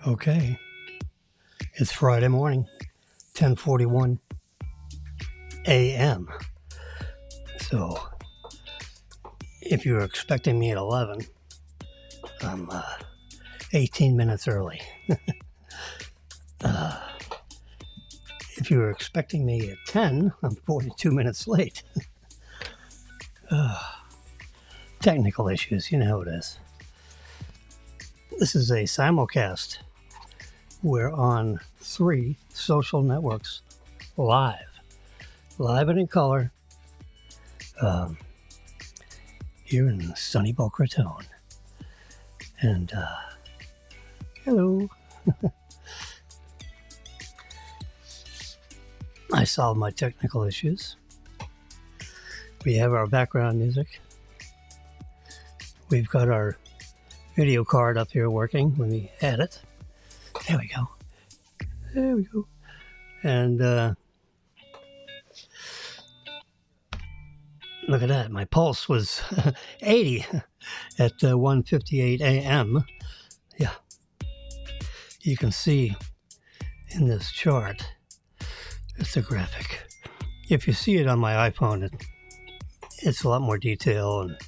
Okay, it's Friday morning, 10:41 a.m. So if you were expecting me at 11, I'm 18 minutes early. If you were expecting me at 10, I'm 42 minutes late. Technical issues, you know how it is. This is a simulcast. We're on 3 social networks live and in color, here in sunny Boca Raton. And hello. I solved my technical issues. We have our background music. We've got our video card up here working when we add it. There we go. And look at that. My pulse was 80 at 1:58 a.m. Yeah. You can see in this chart, it's a graphic. If you see it on my iPhone, it's a lot more detail and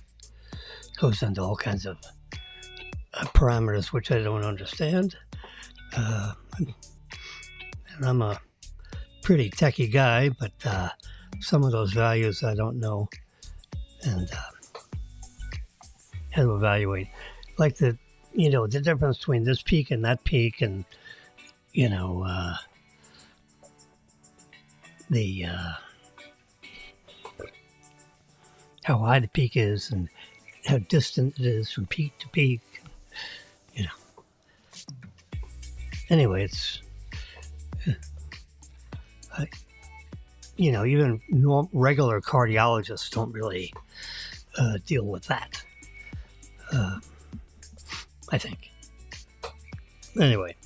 goes into all kinds of parameters which I don't understand. And I'm a pretty techie guy, but some of those values I don't know and how to evaluate. Like the difference between this peak and that peak, and the how high the peak is and how distant it is from peak to peak. Anyway, it's even regular cardiologists don't really deal with that. I think. Anyway,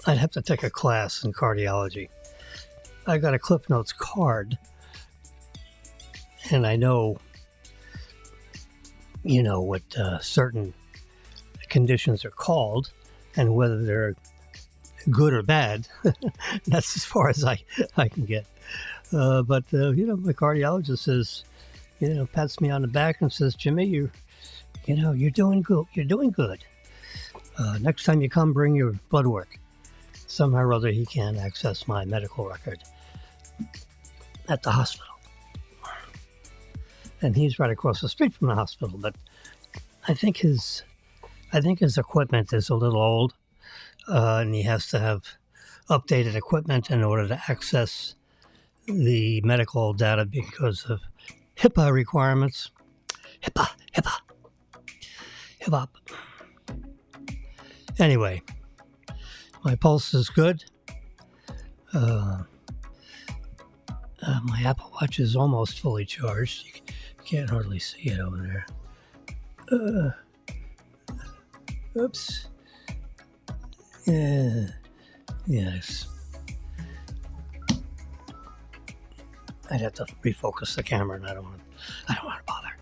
I'd have to take a class in cardiology. I got a Cliff Notes card, and I know, what certain conditions are called and whether they're good or bad. That's as far as I can get. But my cardiologist says, pats me on the back and says, Jimmy, you're doing good. You're doing good. Next time you come, bring your blood work. Somehow or other, he can't access my medical record at the hospital. And he's right across the street from the hospital, but I think his equipment is a little old, and he has to have updated equipment in order to access the medical data because of HIPAA requirements. HIPAA. Anyway, my pulse is good. My Apple Watch is almost fully charged. You can't hardly see it over there. Oops. Yes. I'd have to refocus the camera, and I don't want to bother.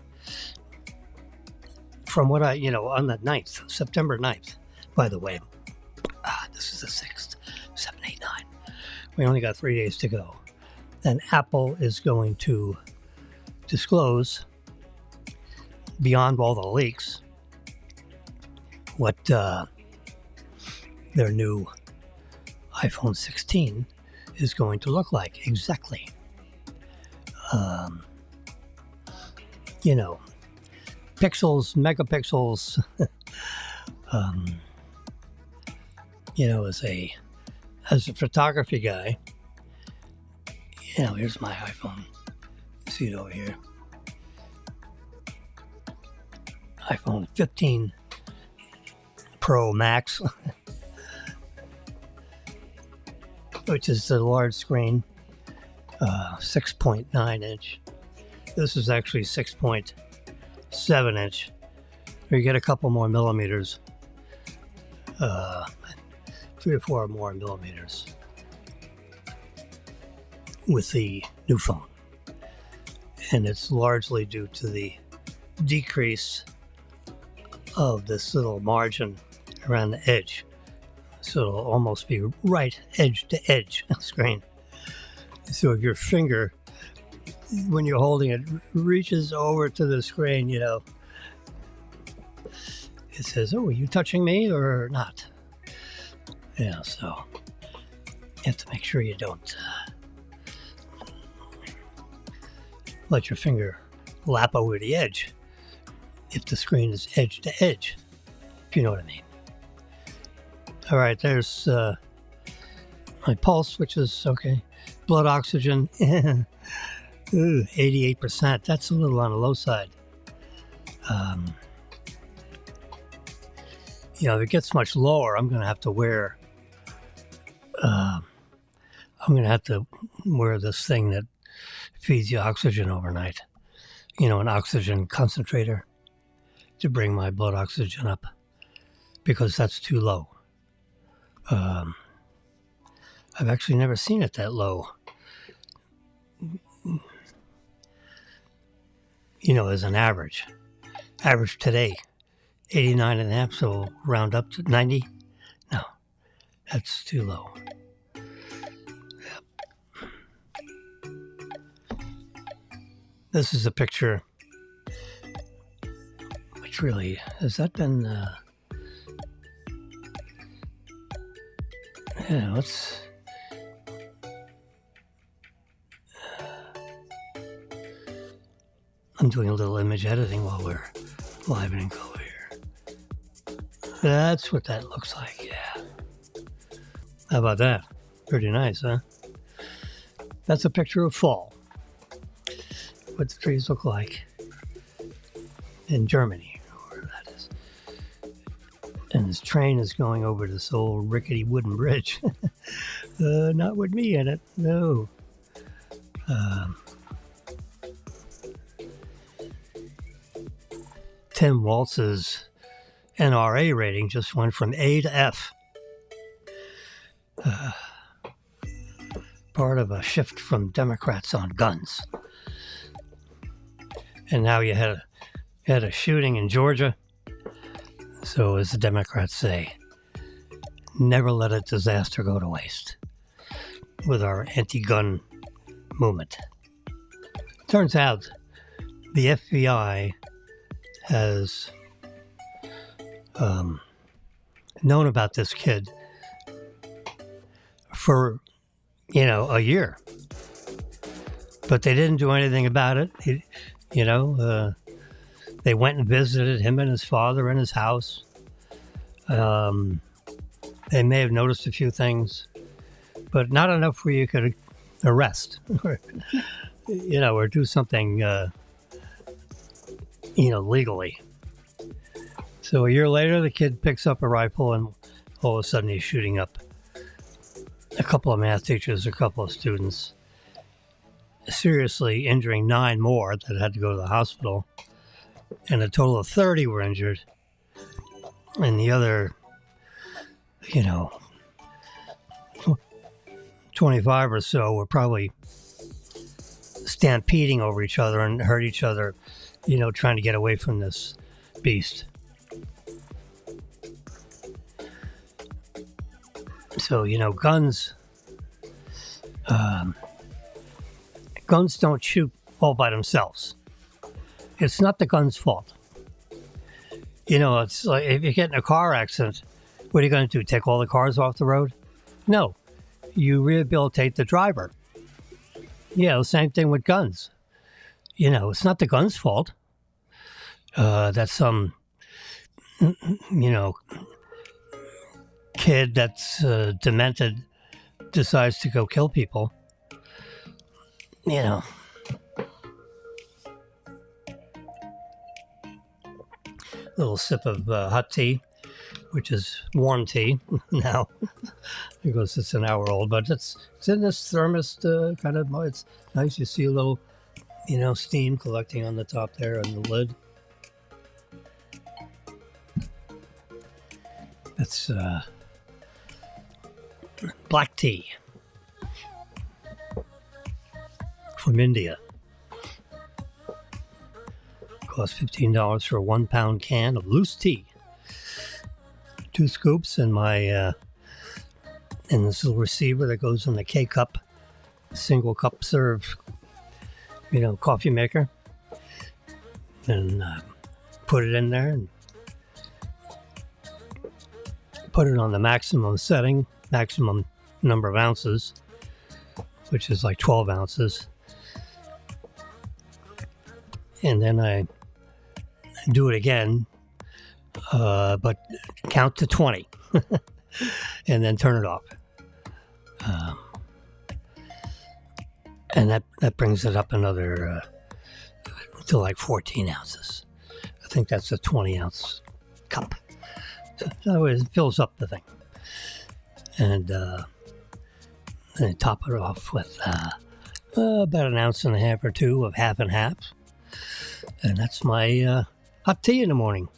From what on the 9th, September 9th, by the way, this is the 6th, 7, 8, 9. We only got 3 days to go. And Apple is going to disclose, beyond all the leaks, what their new iPhone 16 is going to look like exactly. Pixels, megapixels. As a photography guy, here's my iPhone. You see it over here. iPhone 15 Pro Max, which is the large screen, 6.9 inch. This is actually 6.7 inch. You get a couple more millimeters, 3 or 4 more millimeters with the new phone. And it's largely due to the decrease of this little margin around the edge. So it'll almost be right edge to edge screen. So if your finger, when you're holding it, reaches over to the screen, you know, it says, oh, are you touching me or not? Yeah, so you have to make sure you don't let your finger lap over the edge if the screen is edge to edge, if you know what I mean. All right, there's my pulse, which is okay. Blood oxygen, 88%. That's a little on the low side. You know, if it gets much lower, I'm going to have to wear this thing that feeds you oxygen overnight. You know, an oxygen concentrator to bring my blood oxygen up, because that's too low. I've actually never seen it that low. You know, as an average. Average today, 89.5, so we'll round up to 90. No, that's too low. Yep. This is a picture, which really, has that been, yeah, let's, I'm doing a little image editing while we're live and in color here. That's what that looks like, yeah. How about that? Pretty nice, huh? That's a picture of fall. What the trees look like in Germany, where that is. And this train is going over this old rickety wooden bridge. Not with me in it, no. Tim Walz's NRA rating just went from A to F. Part of a shift from Democrats on guns. And now you had a shooting in Georgia. So as the Democrats say, never let a disaster go to waste with our anti-gun movement. Turns out the FBI has known about this kid for, you know, a year. But they didn't do anything about it. They went and visited him and his father in his house. They may have noticed a few things, but not enough where you could arrest or, or do something, legally. So a year later, the kid picks up a rifle and all of a sudden he's shooting up a couple of math teachers, a couple of students, seriously injuring 9 more that had to go to the hospital. And a total of 30 were injured. And the other, 25 or so were probably stampeding over each other and hurt each other, trying to get away from this beast. So, guns don't shoot all by themselves. It's not the gun's fault. It's like if you get in a car accident, what are you going to do? Take all the cars off the road? No. You rehabilitate the driver. Yeah, the same thing with guns. It's not the gun's fault that some, kid that's demented decides to go kill people. Little sip of hot tea, which is warm tea now, because it's an hour old, but it's in this thermos kind of, it's nice. You see a little, steam collecting on the top there on the lid. That's black tea from India. Costs $15 for a 1-pound can of loose tea. 2 scoops in my in this little receiver that goes in the K-cup, single cup serve, coffee maker, and put it in there and put it on the maximum setting, maximum number of ounces, which is like 12 ounces. And then I do it again, but count to 20 and then turn it off. And that brings it up another to like 14 ounces. I think that's a 20-ounce cup. So it fills up the thing. And then I top it off with about 1.5 ounces or 2 of half and half. And that's my hot tea in the morning,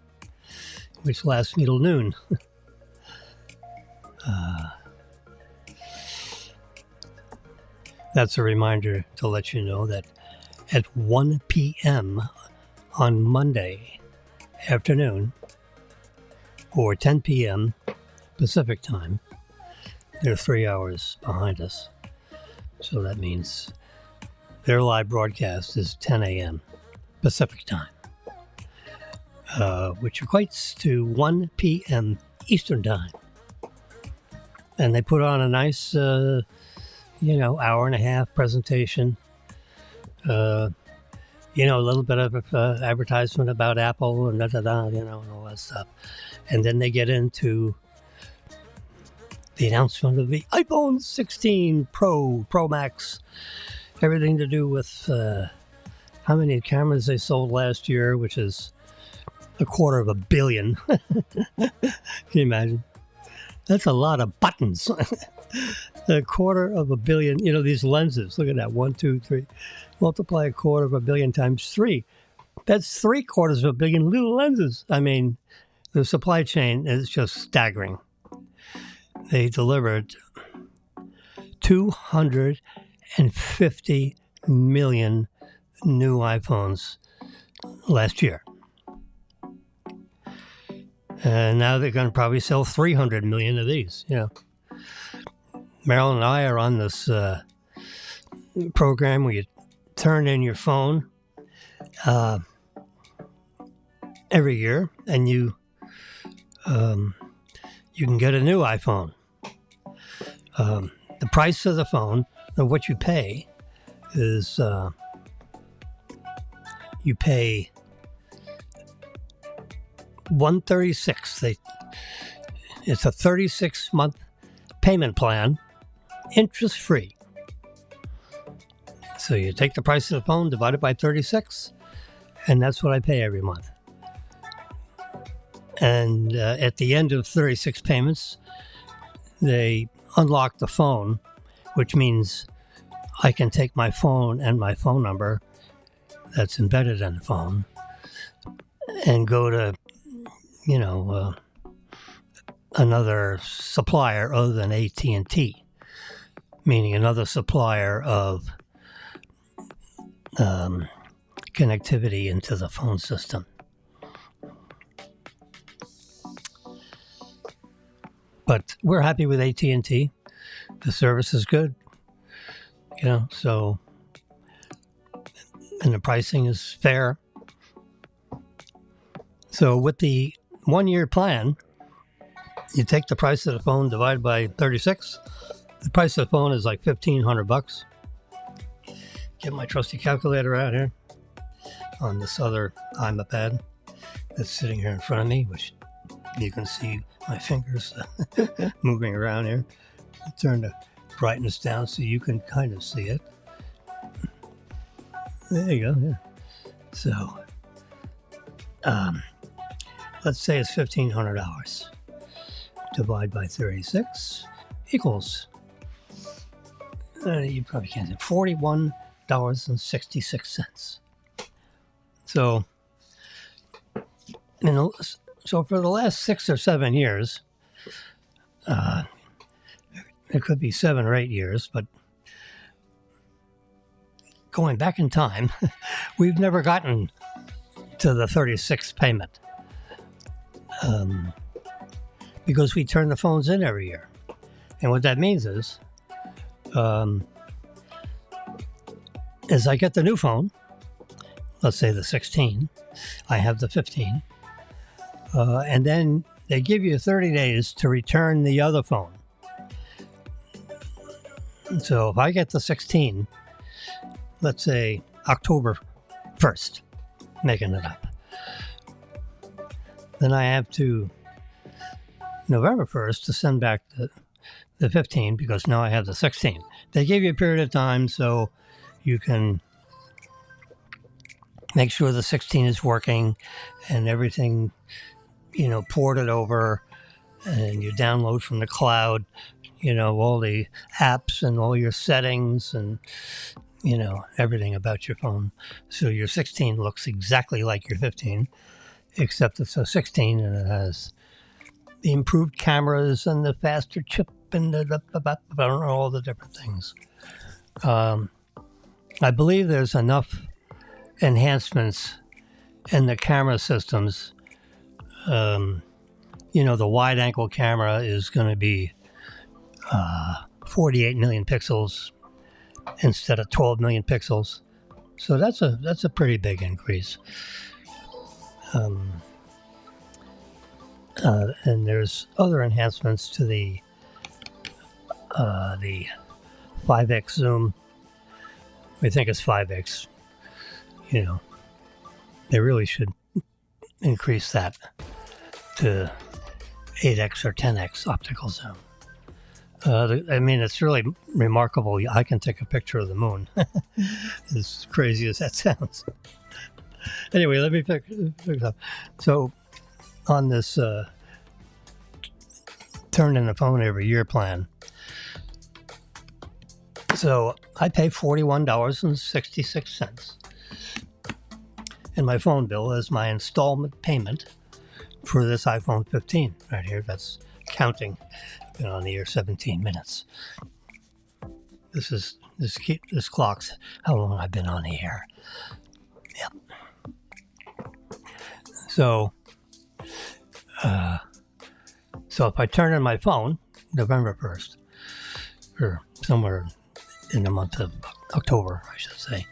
which lasts me till noon. That's a reminder to let you know that at 1 p.m. on Monday afternoon, or 10 p.m. Pacific time, they're 3 hours behind us. So that means their live broadcast is 10 a.m. Pacific time, which equates to 1 p.m. Eastern time. And they put on a nice, hour and a half presentation. A little bit of advertisement about Apple and and all that stuff. And then they get into the announcement of the iPhone 16 Pro Max, everything to do with how many cameras they sold last year, which is 250 million. Can you imagine? That's a lot of buttons. 250 million. These lenses. Look at that. 1, 2, 3. Multiply 250 million times 3. That's 750 million little lenses. I mean, the supply chain is just staggering. They delivered 250 million new iPhones last year. And now they're going to probably sell 300 million of these. Marilyn and I are on this program where you turn in your phone every year, and you can get a new iPhone. The price of the phone, of what you pay, is you pay $136. It's a 36-month payment plan, interest-free. So you take the price of the phone, divide it by 36, and that's what I pay every month. And at the end of 36 payments, they unlock the phone, which means I can take my phone and my phone number that's embedded in the phone and go to, another supplier other than AT&T, meaning another supplier of connectivity into the phone system. But we're happy with AT&T. The service is good, so, and the pricing is fair. So with the 1-year plan, you take the price of the phone divided by 36. The price of the phone is like $1,500. Get my trusty calculator out here on this other iPad that's sitting here in front of me, which you can see my fingers moving around here. I'll turn the brightness down so you can kind of see it. There you go. Yeah. So, let's say it's $1,500. Divide by 36 equals, you probably can't say, $41.66. So, so for the last 6 or 7 years, it could be 7 or 8 years, but going back in time, we've never gotten to the 36th payment. because we turn the phones in every year. And what that means is, as I get the new phone, let's say the 16, I have the 15, and then they give you 30 days to return the other phone. So if I get the 16, let's say October 1st, making it up, then I have to November 1st to send back the 15 because now I have the 16. They give you a period of time so you can make sure the 16 is working and everything, ported over, and you download from the cloud, all the apps and all your settings and, everything about your phone. So your 16 looks exactly like your 15, except it's a 16 and it has the improved cameras and the faster chip and I don't know, all the different things. I believe there's enough enhancements in the camera systems. The wide angle camera is going to be 48 million pixels instead of 12 million pixels. So that's a pretty big increase. And there's other enhancements to the 5x zoom. We think it's 5x. They really should increase that to 8x or 10x optical zoom. It's really remarkable. I can take a picture of the moon. As crazy as that sounds. Anyway, let me pick it up. So, on this turn in the phone every year plan, so I pay $41.66 in my phone bill as my installment payment for this iPhone 15 right here. That's counting. I've been on the air 17 minutes. This clock's how long I've been on the air. Yep. So if I turn in my phone November 1st, or somewhere in the month of October, I should say,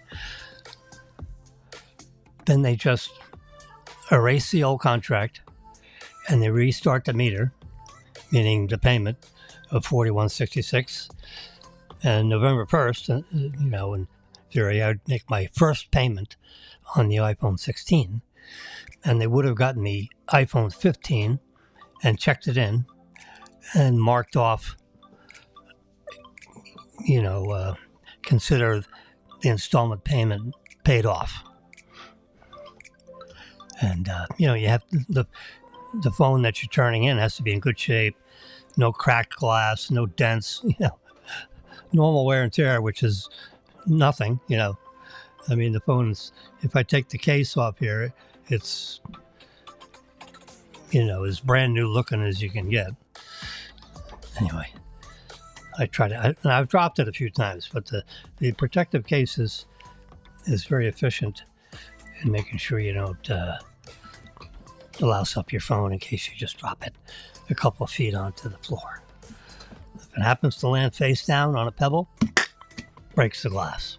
then they just erase the old contract and they restart the meter, meaning the payment of $41.66. And November 1st, in theory, I'd make my first payment on the iPhone 16, and they would have gotten the iPhone 15 and checked it in and marked off, consider the installment payment paid off. And, you have the phone that you're turning in has to be in good shape, no cracked glass, no dents, normal wear and tear, which is nothing, the phone's, if I take the case off here, it's, as brand new looking as you can get. Anyway, I've dropped it a few times, but the protective case is very efficient in making sure you don't louse up your phone in case you just drop it a couple of feet onto the floor. If it happens to land face down on a pebble, breaks the glass.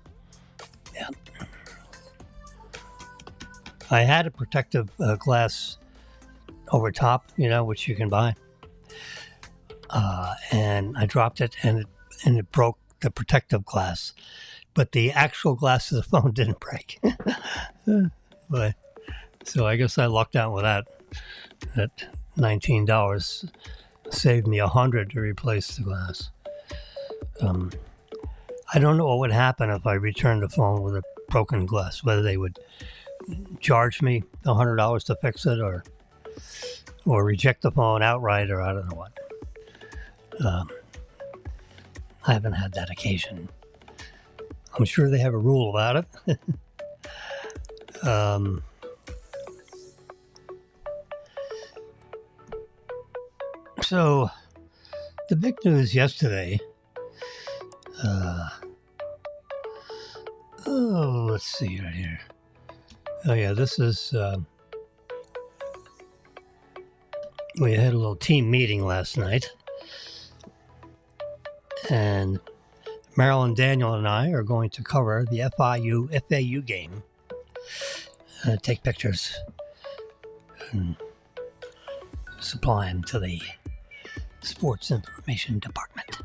Yeah. I had a protective glass over top, which you can buy. And I dropped it and it broke the protective glass. But the actual glass of the phone didn't break. But, so I guess I lucked out with that. That $19 saved me $100 to replace the glass. I don't know what would happen if I returned the phone with a broken glass, whether they would charge me $100 to fix it or reject the phone outright, or I don't know what. I haven't had that occasion. I'm sure they have a rule about it. So, the big news yesterday, let's see right here. Oh yeah, this is we had a little team meeting last night, and Marilyn, Daniel, and I are going to cover the FAU game, take pictures, and supply them to the Sports Information Department.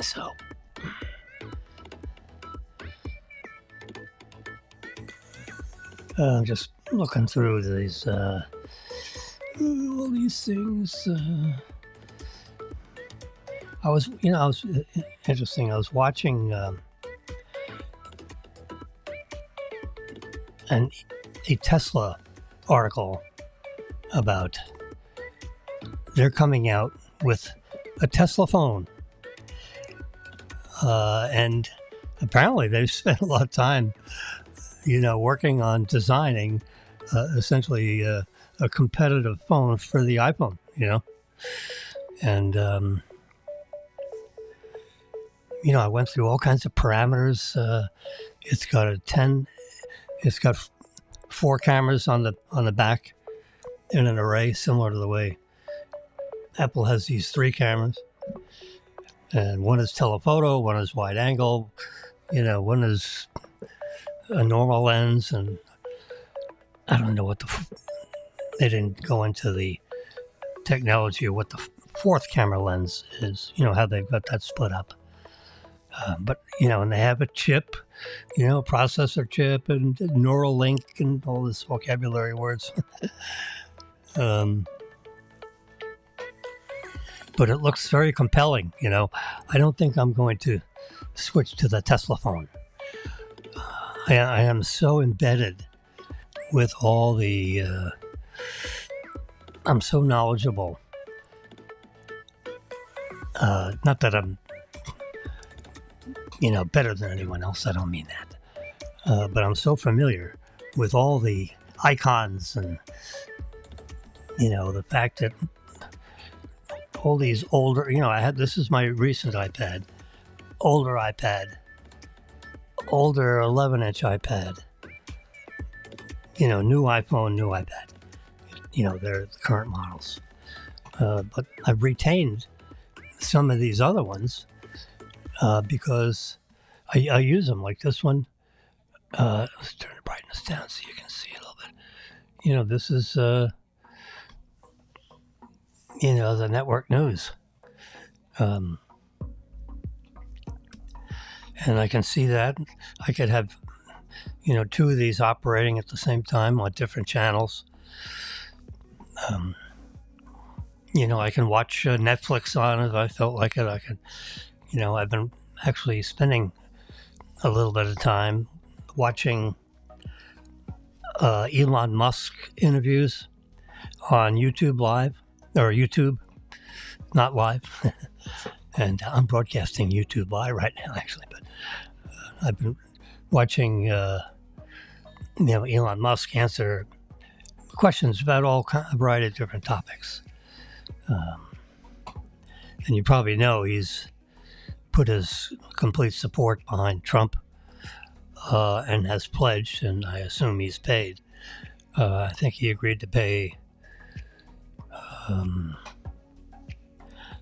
So, just looking through these all these things. I was interesting. I was watching a Tesla article about they're coming out with a Tesla phone. And apparently they've spent a lot of time, working on designing essentially a competitive phone for the iPhone, And, I went through all kinds of parameters. It's got 4 cameras on the back in an array, similar to the way Apple has these 3 cameras. And one is telephoto, one is wide angle, one is a normal lens, and I don't know what they didn't go into the technology of what the 4th camera lens is, how they've got that split up. But, and they have a chip, a processor chip and neural link and all this vocabulary words. But it looks very compelling, I don't think I'm going to switch to the Tesla phone. I am so embedded with all the... I'm so knowledgeable. Not that I'm, better than anyone else. I don't mean that. But I'm so familiar with all the icons and, the fact that all these older, this is my recent iPad, older 11-inch iPad, new iPhone, new iPad, they're the current models. But I've retained some of these other ones because I use them, like this one. Let's turn the brightness down so you can see a little bit. This is... the network news. And I can see that. I could have, 2 of these operating at the same time on different channels. I can watch Netflix on it if I felt like it. I can, I've been actually spending a little bit of time watching Elon Musk interviews on YouTube Live. Or YouTube, not live. And I'm broadcasting YouTube Live right now, actually. But I've been watching, Elon Musk answer questions about all a variety of different topics. And you probably know he's put his complete support behind Trump and has pledged, and I assume he's paid. I think he agreed to pay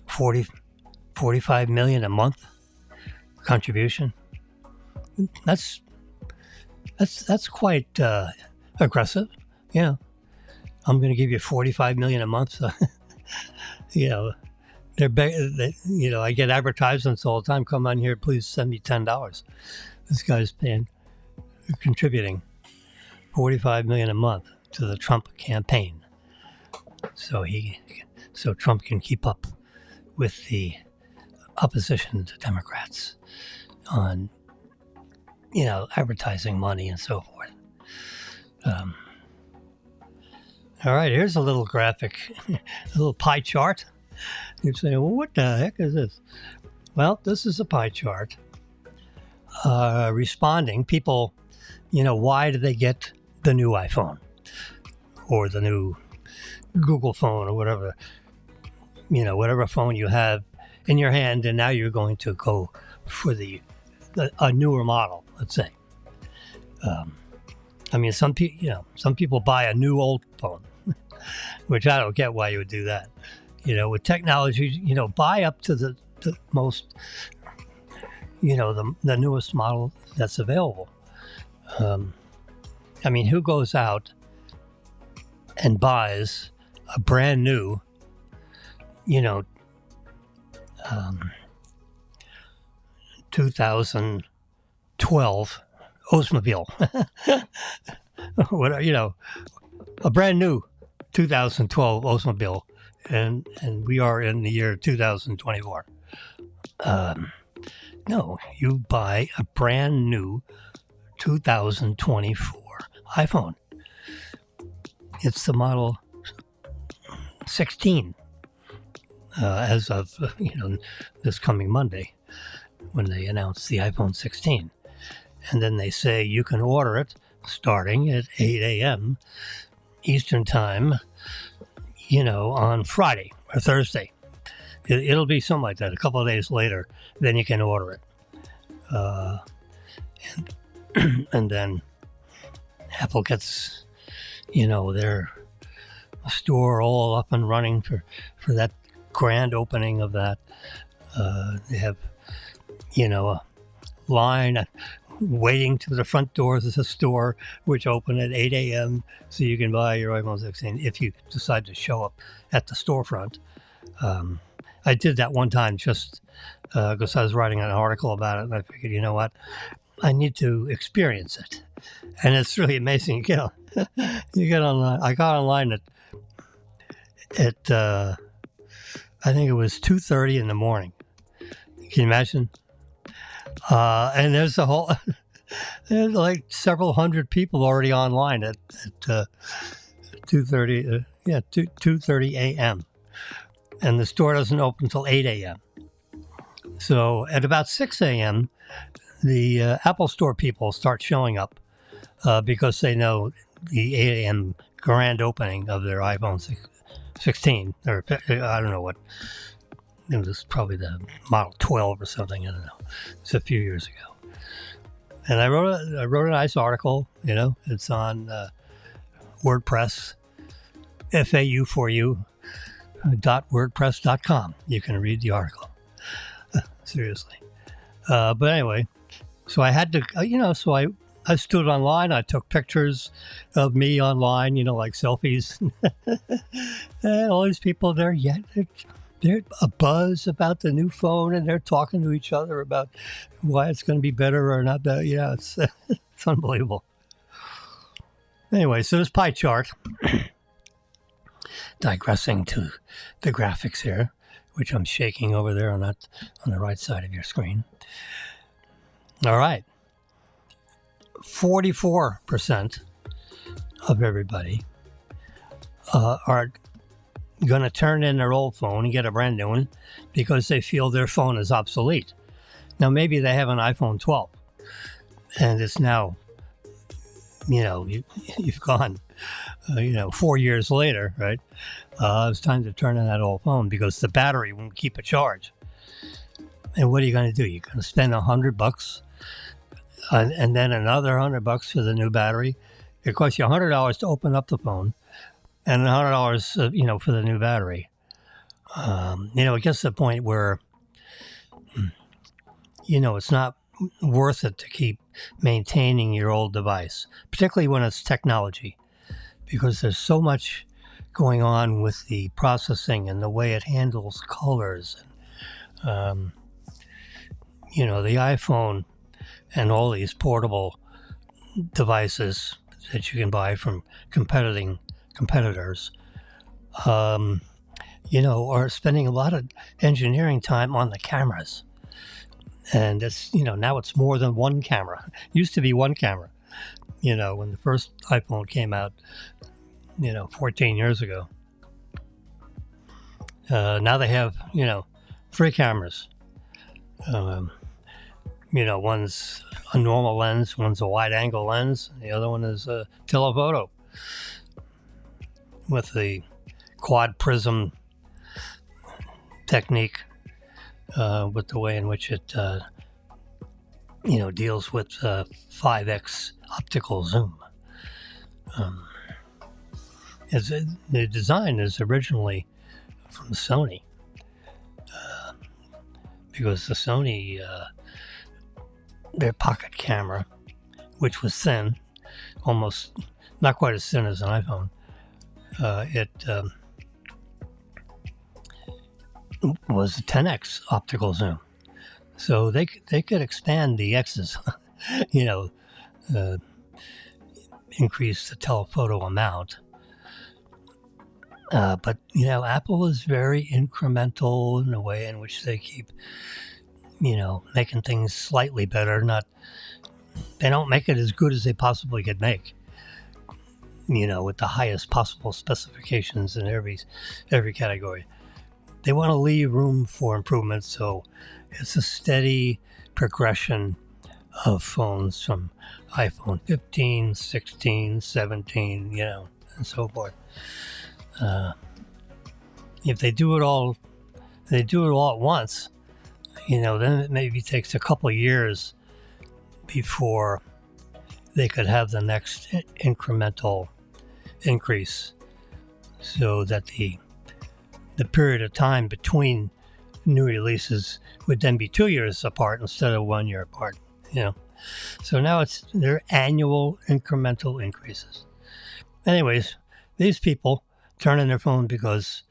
45 million a month contribution. That's quite aggressive. I'm going to give you 45 million a month. So, I get advertisements all the time. Come on here, please send me $10. This guy's contributing 45 million a month to the Trump campaign. So Trump can keep up with the opposition to Democrats on, advertising money and so forth. All right, here's a little graphic, a little pie chart. You're saying, well, what the heck is this? Well, this is a pie chart responding. People, why do they get the new iPhone or the new Google phone or whatever, whatever phone you have in your hand, and now you're going to go for a newer model, let's say. I mean, some people buy a new old phone, which I don't get why you would do that. With technology, buy up to the most, the newest model that's available. I mean, who goes out and buys a brand new, 2012 Oldsmobile? A brand new 2012 Oldsmobile, and we are in the year 2024. No, you buy a brand new 2024 iPhone. It's the model 16 as of this coming Monday, when they announce the iPhone 16. And then they say you can order it starting at 8 a.m. Eastern Time, on Friday or Thursday. It'll be something like that. A couple of days later, then you can order it. And then Apple gets, their store all up and running for that grand opening of that. They have, a line waiting to the front doors of the store, which open at 8 a.m. so you can buy your iPhone 16 if you decide to show up at the storefront. I did that one time just because I was writing an article about it, and I figured, you know what, I need to experience it. And it's really amazing. You get online. I got online at I think it was 2:30 in the morning. Can you imagine? And there's there's like several hundred people already online at 2:30. 2:30 a.m. And the store doesn't open until 8 a.m. So at about 6 a.m., the Apple Store people start showing up because they know the 8 a.m. grand opening of their iPhone 16, or I don't know what. It was probably the Model 12 or something. I don't know. It's a few years ago. And I wrote a nice article. It's on WordPress, FAU4U.wordpress.com. You can read the article. Seriously. But anyway, so I had to, so I stood online. I took pictures of me online, like selfies. And all these people there, they're a buzz about the new phone, and they're talking to each other about why it's going to be better or not better. It's unbelievable. Anyway, so this pie chart, digressing to the graphics here, which I'm shaking over there on the right side of your screen. All right. 44% of everybody are going to turn in their old phone and get a brand new one because they feel their phone is obsolete. Now, maybe they have an iPhone 12 and it's now, you've gone, 4 years later, right? It's time to turn in that old phone because the battery won't keep a charge. And what are you going to do? You're going to spend $100 and then another $100 for the new battery. It costs you $100 to open up the phone, and $100, for the new battery. It gets to the point where, it's not worth it to keep maintaining your old device, particularly when it's technology, because there's so much going on with the processing and the way it handles colors. And, the iPhone and all these portable devices that you can buy from competitors, are spending a lot of engineering time on the cameras. And it's, now it's more than one camera. It used to be one camera, when the first iPhone came out, 14 years ago. Now they have, 3 cameras. One's a normal lens, one's a wide angle lens, the other one is a telephoto with the quad prism technique, with the way in which it, deals with 5x optical zoom. The design is originally from Sony, because the Sony, their pocket camera, which was thin, almost not quite as thin as an iPhone, it was a 10x optical zoom. So they could expand the X's, increase the telephoto amount. But, Apple is very incremental in the way in which they keep, making things slightly better. They don't make it as good as they possibly could make, with the highest possible specifications in every category. They want to leave room for improvement, so it's a steady progression of phones from iPhone 15, 16, 17, and so forth. If they do it all at once, then it maybe takes a couple of years before they could have the next incremental increase, so that the period of time between new releases would then be 2 years apart instead of 1 year apart. So now they're annual incremental increases. Anyways, these people turn in their phone because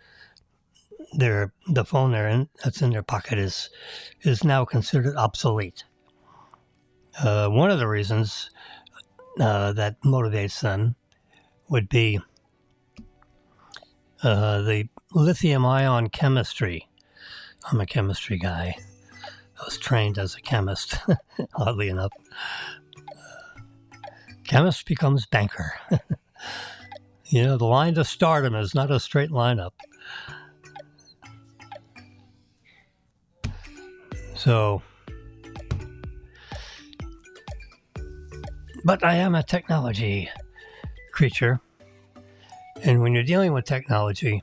the phone that's in their pocket is now considered obsolete. One of the reasons that motivates them would be the lithium-ion chemistry. I'm a chemistry guy. I was trained as a chemist, oddly enough. Chemist becomes banker. The line to stardom is not a straight line up. So, but I am a technology creature. And when you're dealing with technology,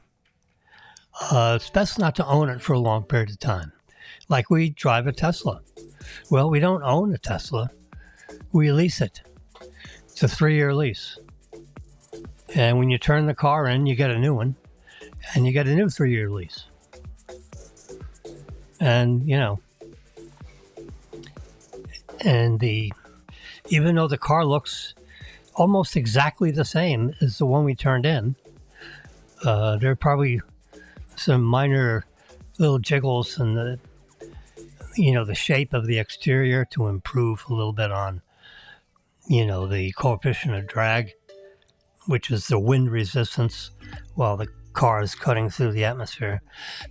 it's best not to own it for a long period of time. Like we drive a Tesla. Well, we don't own a Tesla. We lease it. It's a 3-year lease. And when you turn the car in, you get a new one. And you get a new 3-year lease. And, even though the car looks almost exactly the same as the one we turned in, there are probably some minor little jiggles in the shape of the exterior to improve a little bit on, the coefficient of drag, which is the wind resistance while the car is cutting through the atmosphere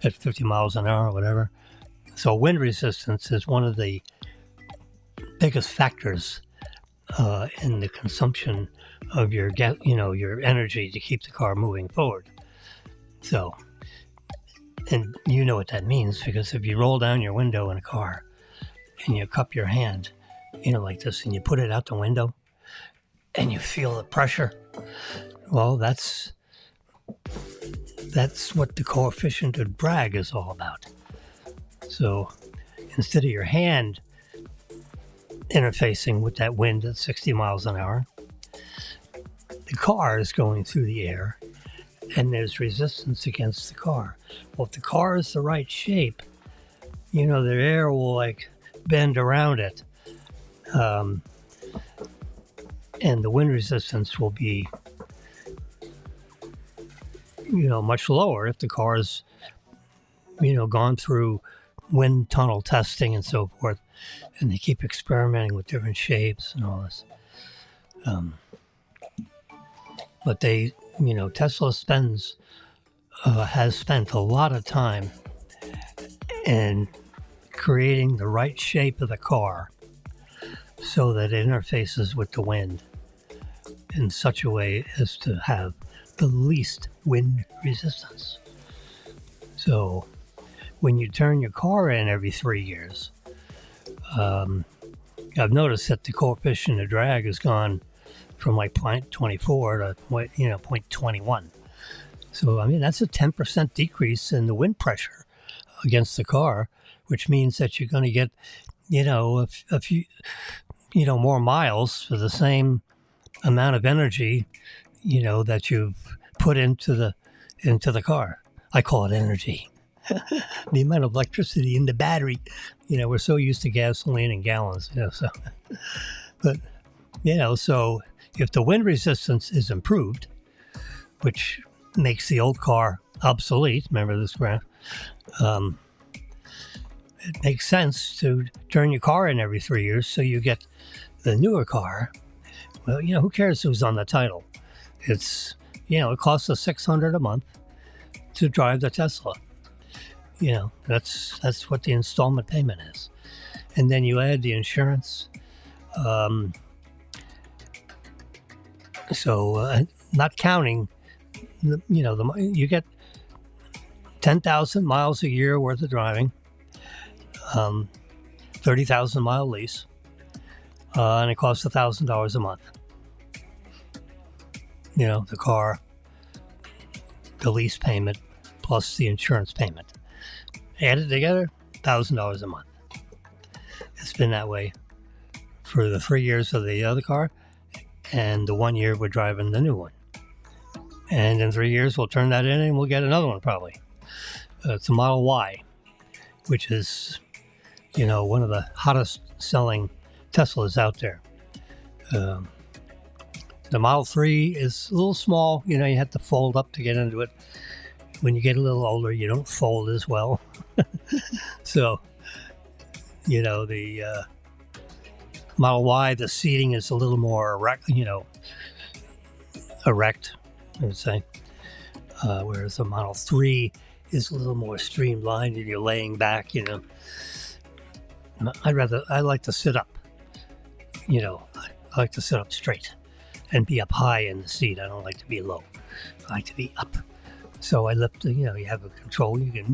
at 50 miles an hour or whatever. So wind resistance is one of the biggest factors in the consumption of your energy to keep the car moving forward. So, and you know what that means, because if you roll down your window in a car and you cup your hand, like this, and you put it out the window and you feel the pressure, well, that's what the coefficient of drag is all about. So instead of your hand interfacing with that wind at 60 miles an hour, the car is going through the air and there's resistance against the car. Well, if the car is the right shape, the air will bend around it. And the wind resistance will be, much lower if the car is, gone through wind tunnel testing and so forth. And they keep experimenting with different shapes and all this. But Tesla has spent a lot of time in creating the right shape of the car so that it interfaces with the wind in such a way as to have the least wind resistance. So when you turn your car in every 3 years, I've noticed that the coefficient of drag has gone from 0.24 to 0.21. So, that's a 10% decrease in the wind pressure against the car, which means that you're going to get, a few, more miles for the same amount of energy, that you've put into the car. I call it energy. The amount of electricity in the battery. We're so used to gasoline and gallons. So, but so if the wind resistance is improved, which makes the old car obsolete. Remember this graph? It makes sense to turn your car in every 3 years so you get the newer car. Well, who cares who's on the title? It's, it costs us $600 a month to drive the Tesla. That's what the installment payment is. And then you add the insurance. Not counting, you get 10,000 miles a year worth of driving, 30,000 mile lease, and it costs $1,000 a month. The car, the lease payment, plus the insurance payment. Added together, $1,000 a month. It's been that way for the 3 years of the other car, and the 1 year we're driving the new one. And in 3 years, we'll turn that in and we'll get another one probably. It's a Model Y, which is, one of the hottest selling Teslas out there. The Model 3 is a little small. You have to fold up to get into it. When you get a little older, you don't fold as well. So, the Model Y, the seating is a little more erect, I would say. Whereas the Model 3 is a little more streamlined and you're laying back, I like to sit up, I like to sit up straight and be up high in the seat. I don't like to be low. I like to be up. So I lift, you have a control, you can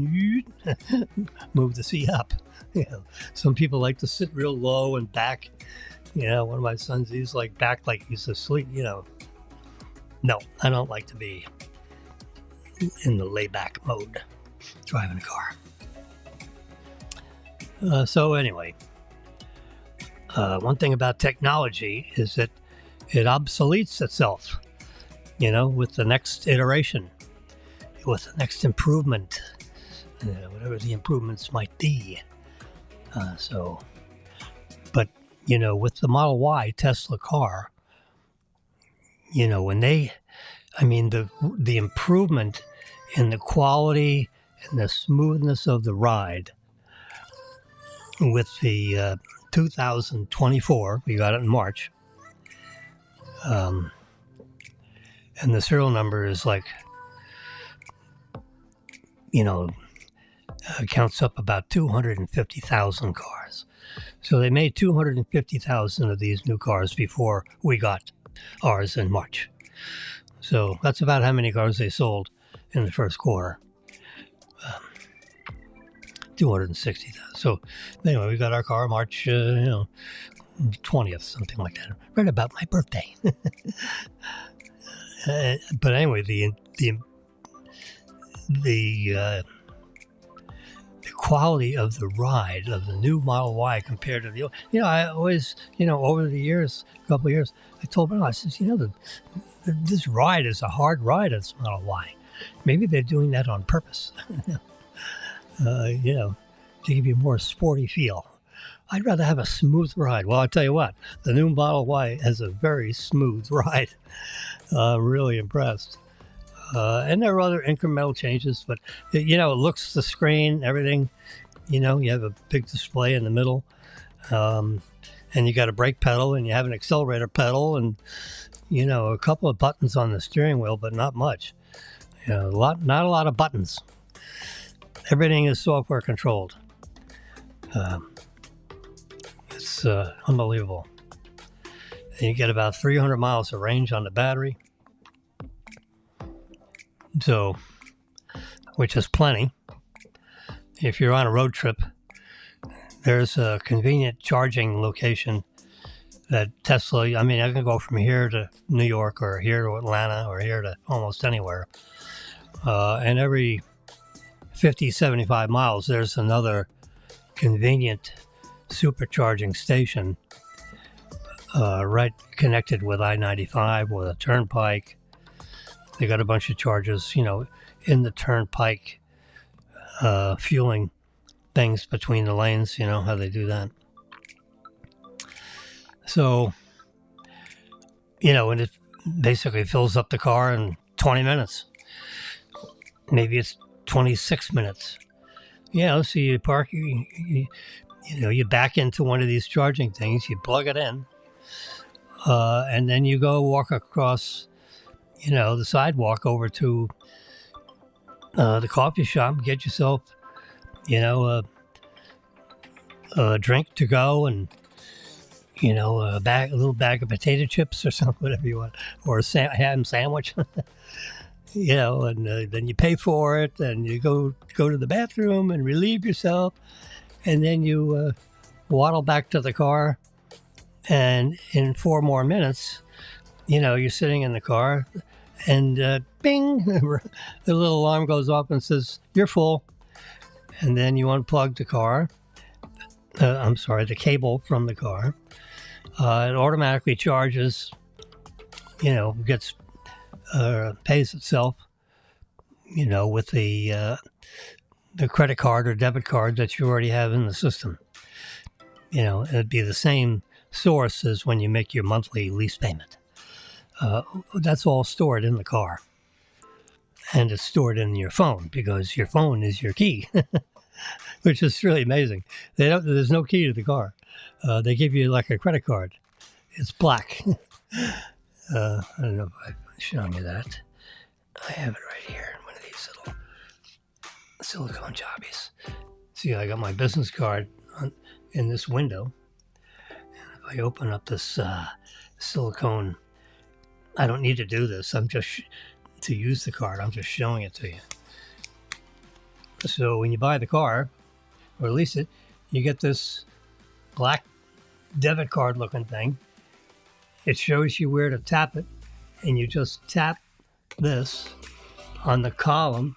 move the seat up. Some people like to sit real low and back. One of my sons, he's like back like he's asleep, No, I don't like to be in the layback mode driving a car. So anyway, one thing about technology is that it obsoletes itself, with the next iteration, with the next improvement, whatever the improvements might be. But with the Model Y Tesla car, when the improvement in the quality and the smoothness of the ride with the 2024, we got it in March, and the serial number is like, counts up about 250,000 cars. So they made 250,000 of these new cars before we got ours in March. So that's about how many cars they sold in the first quarter. 260,000. So anyway, we got our car March, 20th, something like that, right about my birthday. But anyway, the quality of the ride of the new Model Y compared to the old, I always, over the years, a couple of years, I told them, I said, this ride is a hard ride at this Model Y. Maybe they're doing that on purpose, to give you a more sporty feel. I'd rather have a smooth ride. Well, I'll tell you what, the new Model Y has a very smooth ride. I'm really impressed. And there are other incremental changes, but, it looks the screen, everything, you have a big display in the middle, and you got a brake pedal and you have an accelerator pedal and, a couple of buttons on the steering wheel, but not much. Not a lot of buttons. Everything is software controlled. It's unbelievable. And you get about 300 miles of range on the battery. So, which is plenty. If you're on a road trip, there's a convenient charging location that Tesla, I can go from here to New York or here to Atlanta or here to almost anywhere. And every 50, 75 miles, there's another convenient supercharging station right connected with I-95 with a turnpike. They got a bunch of charges, in the turnpike, fueling things between the lanes, how they do that. So, and it basically fills up the car in 20 minutes. Maybe it's 26 minutes. So you park, you back into one of these charging things, you plug it in, and then you go walk across, the sidewalk over to the coffee shop, get yourself, a drink to go and, a little bag of potato chips or something, whatever you want, or a ham sandwich, and then you pay for it and you go to the bathroom and relieve yourself. And then you waddle back to the car, and in 4 more minutes, you're sitting in the car, and bing, the little alarm goes off and says, you're full. And then you unplug the car, the cable from the car. It automatically charges, pays itself, with the credit card or debit card that you already have in the system. It'd be the same source as when you make your monthly lease payment. That's all stored in the car. And it's stored in your phone because your phone is your key, which is really amazing. There's no key to the car. They give you like a credit card. It's black. I don't know if I've shown you that. I have it right here. One of these little silicone jobbies. See, I got my business card in this window. And if I open up this silicone, I don't need to do this. I'm just to use the card. I'm just showing it to you. So when you buy the car or lease it, you get this black debit card looking thing. It shows you where to tap it, and you just tap this on the column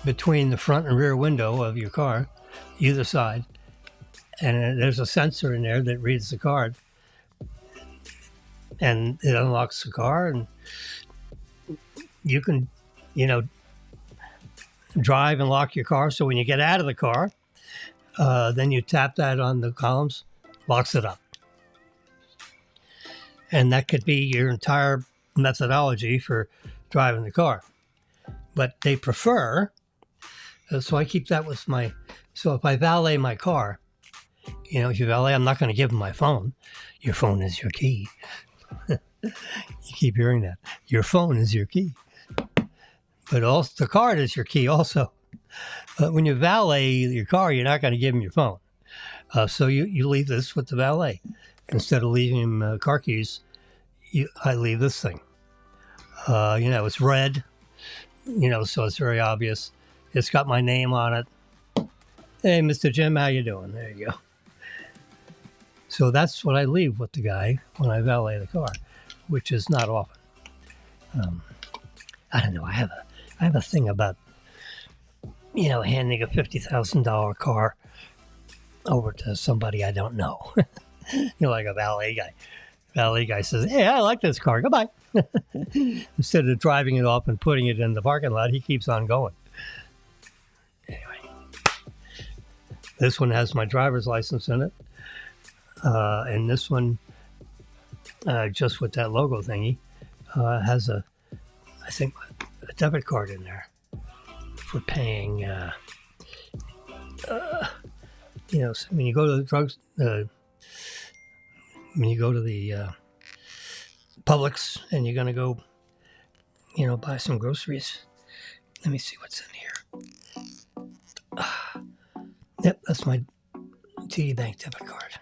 between the front and rear window of your car, either side, and there's a sensor in there that reads the card, and it unlocks the car, and you can, drive and lock your car. So when you get out of the car, then you tap that on the columns, locks it up. And that could be your entire methodology for driving the car. But they prefer, so I keep that with so if I valet my car, if you valet, I'm not going to give them my phone. Your phone is your key. You keep hearing that. Your phone is your key. But also the card is your key also. But when you valet your car, you're not going to give them your phone. So you leave this with the valet. Instead of leaving him car keys, I leave this thing. It's red, so it's very obvious. It's got my name on it. Hey, Mr. Jim, how you doing? There you go. So that's what I leave with the guy when I valet the car, which is not often. I don't know. I have a thing about, handing a $50,000 car over to somebody I don't know. Like a valet guy. Valet guy says, hey, I like this car. Goodbye. Instead of driving it off and putting it in the parking lot, he keeps on going. Anyway, this one has my driver's license in it. And this one, just with that logo thingy, has I think, a debit card in there for paying, so when you go to the drugs, when you go to the Publix and you're going to go, buy some groceries. Let me see what's in here. Yep, that's my TD Bank debit card.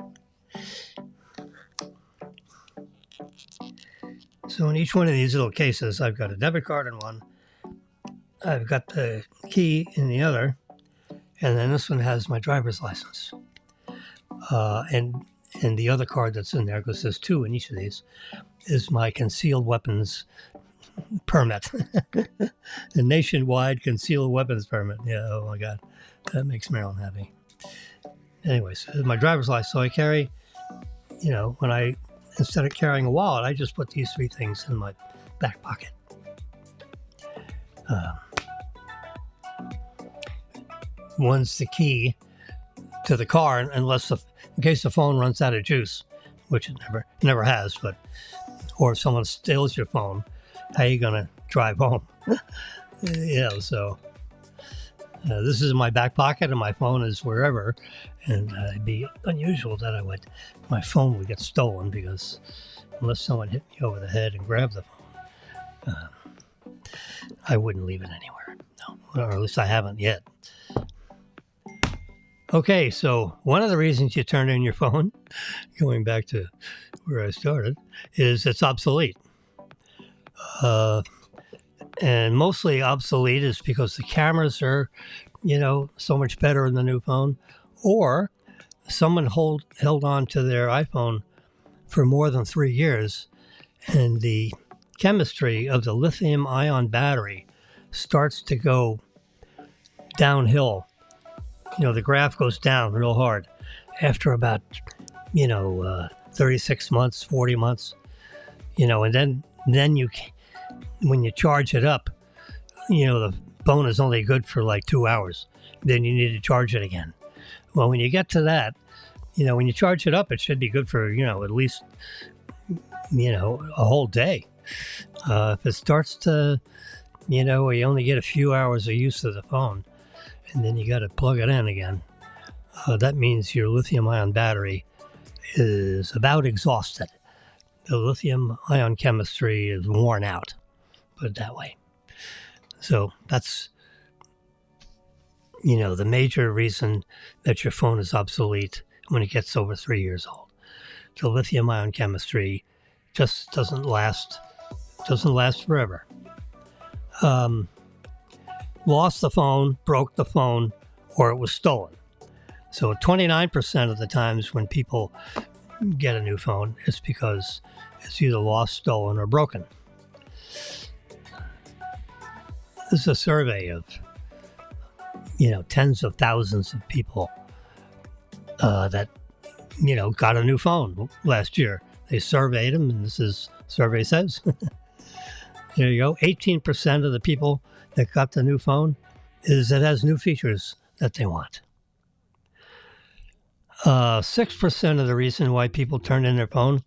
So in each one of these little cases, I've got a debit card in one, I've got the key in the other, and then this one has my driver's license. And the other card that's in there, because there's 2 in each of these, is my concealed weapons permit. The nationwide concealed weapons permit. Yeah, oh my God. That makes Marilyn happy. Anyways, my driver's license. So I carry, when I instead of carrying a wallet, I just put these 3 things in my back pocket. One's the key to the car, unless in case the phone runs out of juice, which it never has, or if someone steals your phone, how are you going to drive home? So this is in my back pocket, and my phone is wherever, and it'd be unusual that my phone would get stolen, because unless someone hit me over the head and grabbed the phone, I wouldn't leave it anywhere. No, or at least I haven't yet. Okay, so one of the reasons you turn in your phone, going back to where I started, is it's obsolete. And mostly obsolete is because the cameras are, so much better in the new phone, or someone held on to their iPhone for more than 3 years, and the chemistry of the lithium-ion battery starts to go downhill. The graph goes down real hard after about, 36 months, 40 months, and then when you charge it up, the phone is only good for like 2 hours. Then you need to charge it again. Well, when you get to that, when you charge it up, it should be good for, at least, a whole day. If it starts to, where you only get a few hours of use of the phone, and then you got to plug it in again, that means your lithium-ion battery is about exhausted. The lithium-ion chemistry is worn out, put it that way. So that's, the major reason that your phone is obsolete when it gets over 3 years old. The lithium-ion chemistry just doesn't last forever. Lost the phone, broke the phone, or it was stolen. So 29% of the times when people get a new phone, it's because it's either lost, stolen, or broken. This is a survey of, tens of thousands of people that, got a new phone last year. They surveyed them, and this is survey says. There you go. 18% of the people that got the new phone it has new features that they want. 6% of the reason why people turn in their phone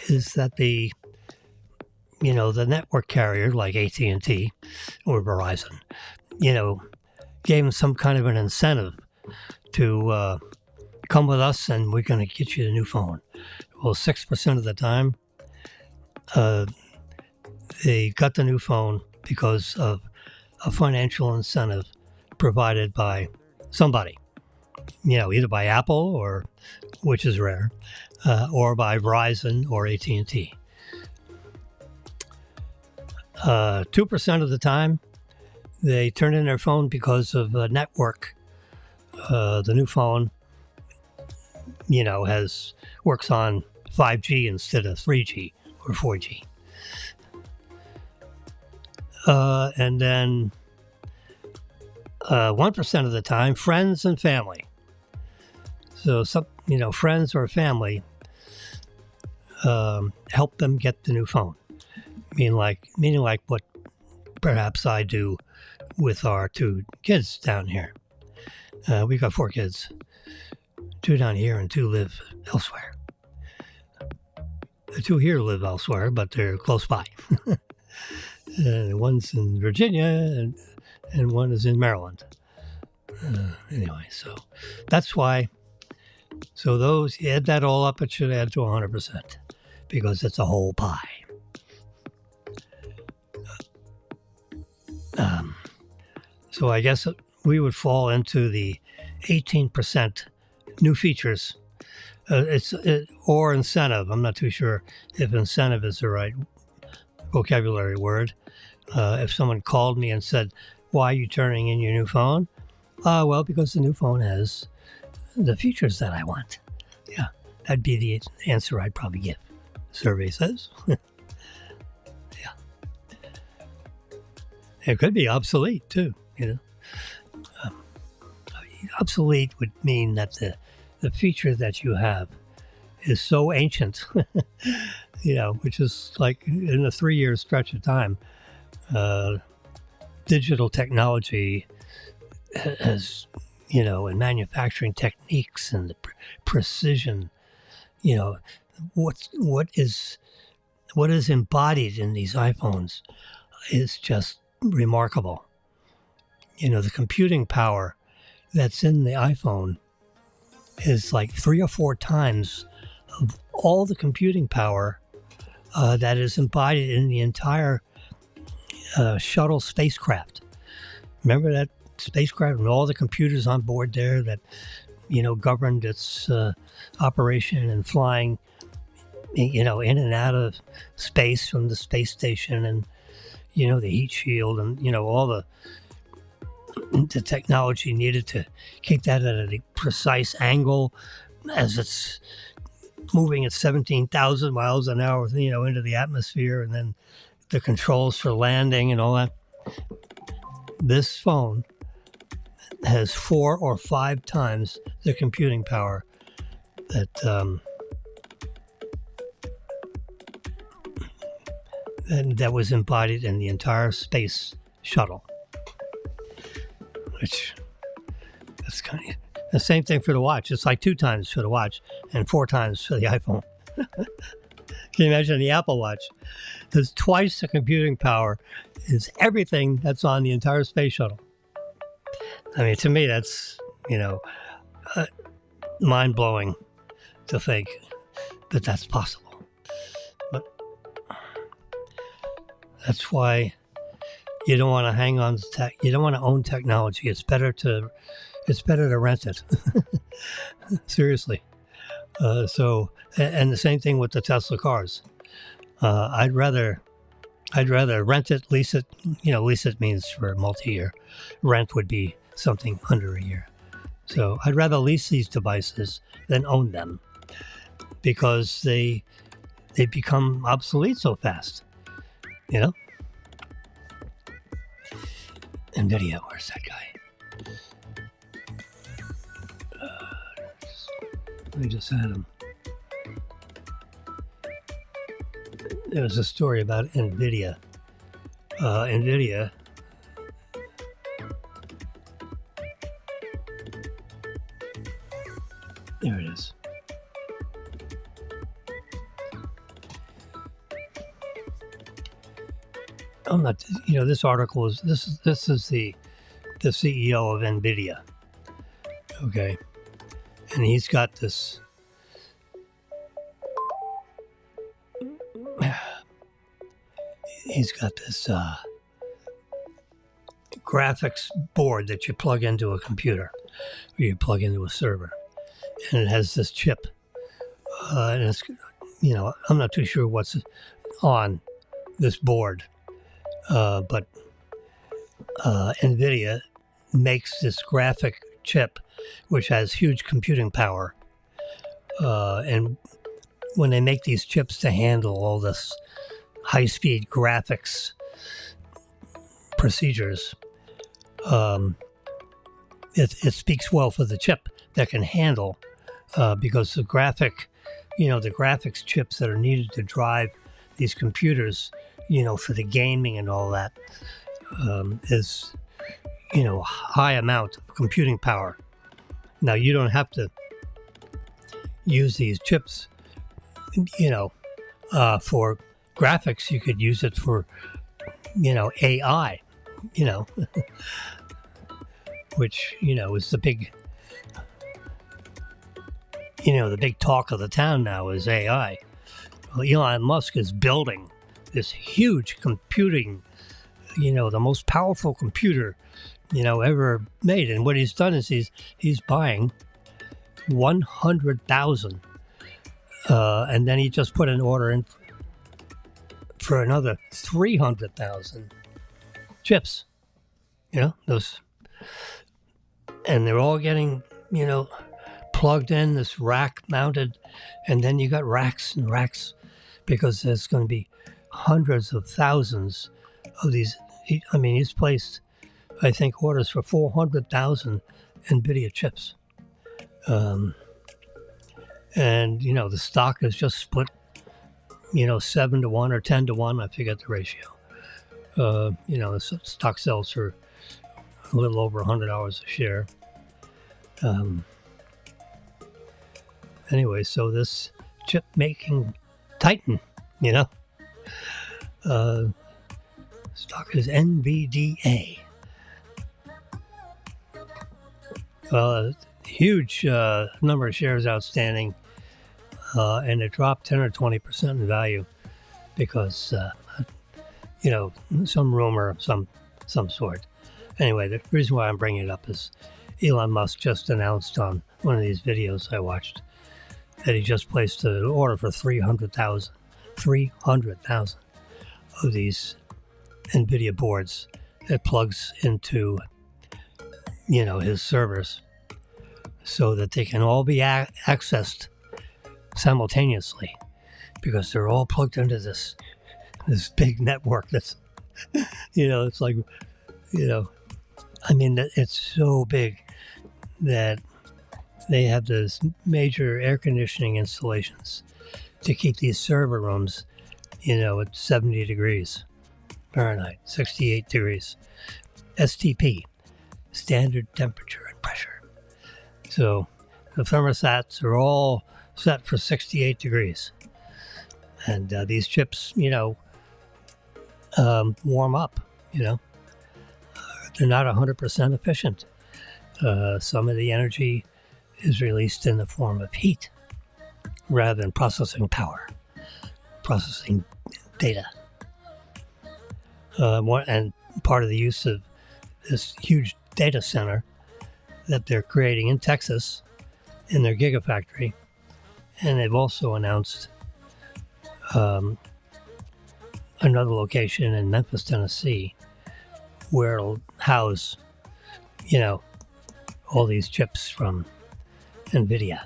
is that the network carrier like AT&T or Verizon, gave them some kind of an incentive to come with us and we're going to get you a new phone. Well, 6% of the time, they got the new phone because of a financial incentive provided by somebody, either by Apple, or which is rare, or by Verizon or AT&T. 2% of the time, they turn in their phone because of the network. The new phone, works on 5G instead of 3G or 4G. And then 1% of the time, friends and family. So friends or family help them get the new phone. Meaning like what perhaps I do with our 2 kids down here. We got 4 kids, 2 down here and 2 live elsewhere. The 2 here live elsewhere, but they're close by. One's in Virginia and one is in Maryland. Anyway, so that's why. So those, you add that all up, it should add to 100% because it's a whole pie. So I guess we would fall into the 18% new features. Or incentive. I'm not too sure if incentive is the right vocabulary word. If someone called me and said, "Why are you turning in your new phone?" Well, because the new phone has the features that I want. Yeah, that'd be the answer I'd probably give. Survey says. Yeah. It could be obsolete too, obsolete would mean that the feature that you have is so ancient, which is like in a 3-year stretch of time, digital technology has, and manufacturing techniques and the precision, what is embodied in these iPhones is just remarkable. The computing power that's in the iPhone is like 3 or 4 times of all the computing power that is embodied in the entire shuttle spacecraft. Remember that spacecraft and all the computers on board there that, governed its operation and flying, in and out of space from the space station, and, the heat shield and, all the technology needed to keep that at a precise angle as it's moving at 17,000 miles an hour, into the atmosphere, and then the controls for landing and all that. This phone has 4 or 5 times the computing power that was embodied in the entire space shuttle. Which, that's kind of the same thing for the watch. It's like 2 times for the watch and 4 times for the iPhone. Can you imagine the Apple Watch? There's twice the computing power is everything that's on the entire space shuttle. I mean, to me, that's, mind-blowing to think that that's possible. But that's why you don't want to hang on to tech. You don't want to own technology. It's better to rent it. Seriously. And the same thing with the Tesla cars. I'd rather rent it, lease it. Lease it means for multi-year. Rent would be something under a year. So I'd rather lease these devices than own them, because they become obsolete so fast. NVIDIA, where's that guy? I just had him. There was a story about NVIDIA. NVIDIA there it is. I'm not. This article is this is the CEO of NVIDIA. Okay, and he's got this. He's got this graphics board that you plug into a computer, or you plug into a server, and it has this chip. And it's, I'm not too sure what's on this board, but NVIDIA makes this graphic chip, which has huge computing power. And when they make these chips to handle all this high-speed graphics procedures, it speaks well for the chip that can handle, because the graphics chips that are needed to drive these computers, for the gaming and all that, is, high amount of computing power. Now, you don't have to use these chips, for graphics. You could use it for, AI, which, is the big, the big talk of the town now is AI. Well, Elon Musk is building this huge computing, the most powerful computer, ever made. And what he's done is he's buying 100,000, and then he just put an order in for another 300,000 chips. Those, and they're all getting, plugged in, this rack mounted, and then you got racks and racks, because there's going to be hundreds of thousands of these. He's placed, I think, orders for 400,000 NVIDIA chips. And, the stock is just split, 7 to 1 or 10 to 1. I forget the ratio. The stock sells for a little over $100 a share. Anyway, so this chip making titan, stock is NVDA. Well, a huge number of shares outstanding, and it dropped 10 or 20% in value because, some rumor of some sort. Anyway, the reason why I'm bringing it up is Elon Musk just announced on one of these videos I watched that he just placed an order for 300,000 of these NVIDIA boards that plugs into, his servers so that they can all be accessed simultaneously because they're all plugged into this big network that's, it's like, it's so big that they have those major air conditioning installations to keep these server rooms, at 70 degrees Fahrenheit, 68 degrees. STP, standard temperature and pressure. So the thermostats are all set for 68 degrees. And these chips, warm up, They're not 100% efficient. Some of the energy is released in the form of heat rather than processing power, processing data. And part of the use of this huge data center that they're creating in Texas in their gigafactory. And they've also announced another location in Memphis, Tennessee, where it'll house, all these chips from NVIDIA.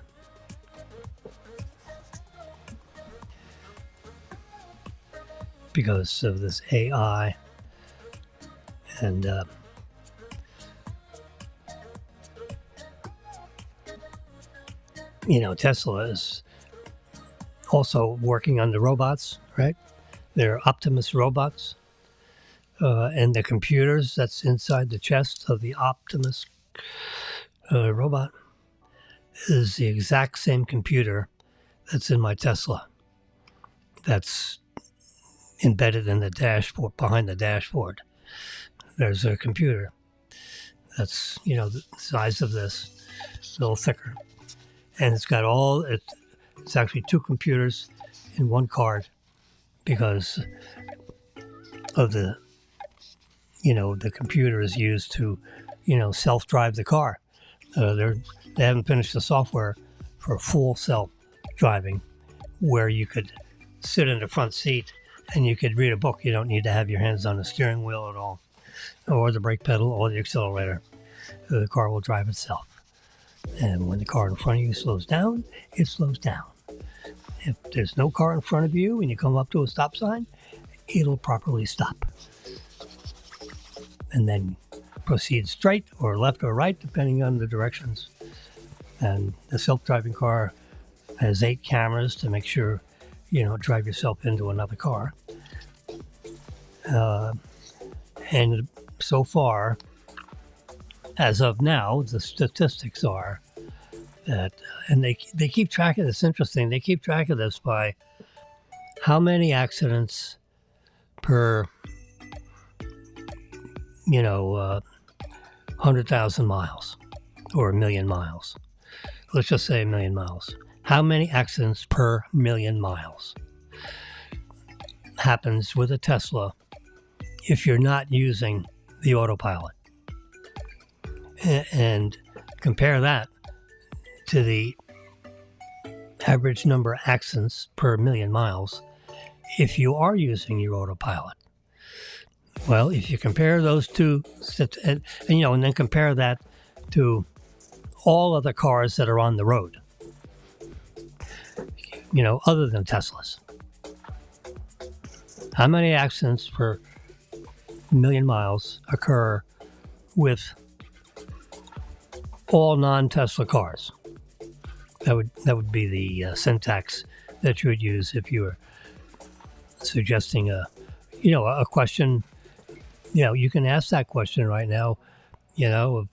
Because of this AI and Tesla is also working on the robots, right? They're Optimus robots. And the computers that's inside the chest of the Optimus robot is the exact same computer that's in my Tesla. That's embedded in the dashboard, behind the dashboard. There's a computer that's, the size of this, a little thicker. And it's got it's actually two computers in one card because of the computer is used to, self-drive the car. They haven't finished the software for full self-driving where you could sit in the front seat and you could read a book. You don't need to have your hands on the steering wheel at all, or the brake pedal, or the accelerator. The car will drive itself. And when the car in front of you slows down, it slows down. If there's no car in front of you and you come up to a stop sign, it'll properly stop. And then proceed straight or left or right, depending on the directions. And the self-driving car has 8 cameras to make sure you don't drive yourself into another car. And so far, as of now, the statistics are that, and they keep track of this. Interesting. They keep track of this by how many accidents per 100,000 miles or 1 million miles. Let's just say 1 million miles. How many accidents per million miles happens with a Tesla if you're not using the autopilot? And compare that to the average number of accidents per 1 million miles if you are using your autopilot. Well, if you compare those two, and then compare that to all other cars that are on the road, other than Teslas, how many accidents per 1 million miles occur with all non-Tesla cars? That would be the syntax that you would use if you were suggesting a question. You can ask that question right now, of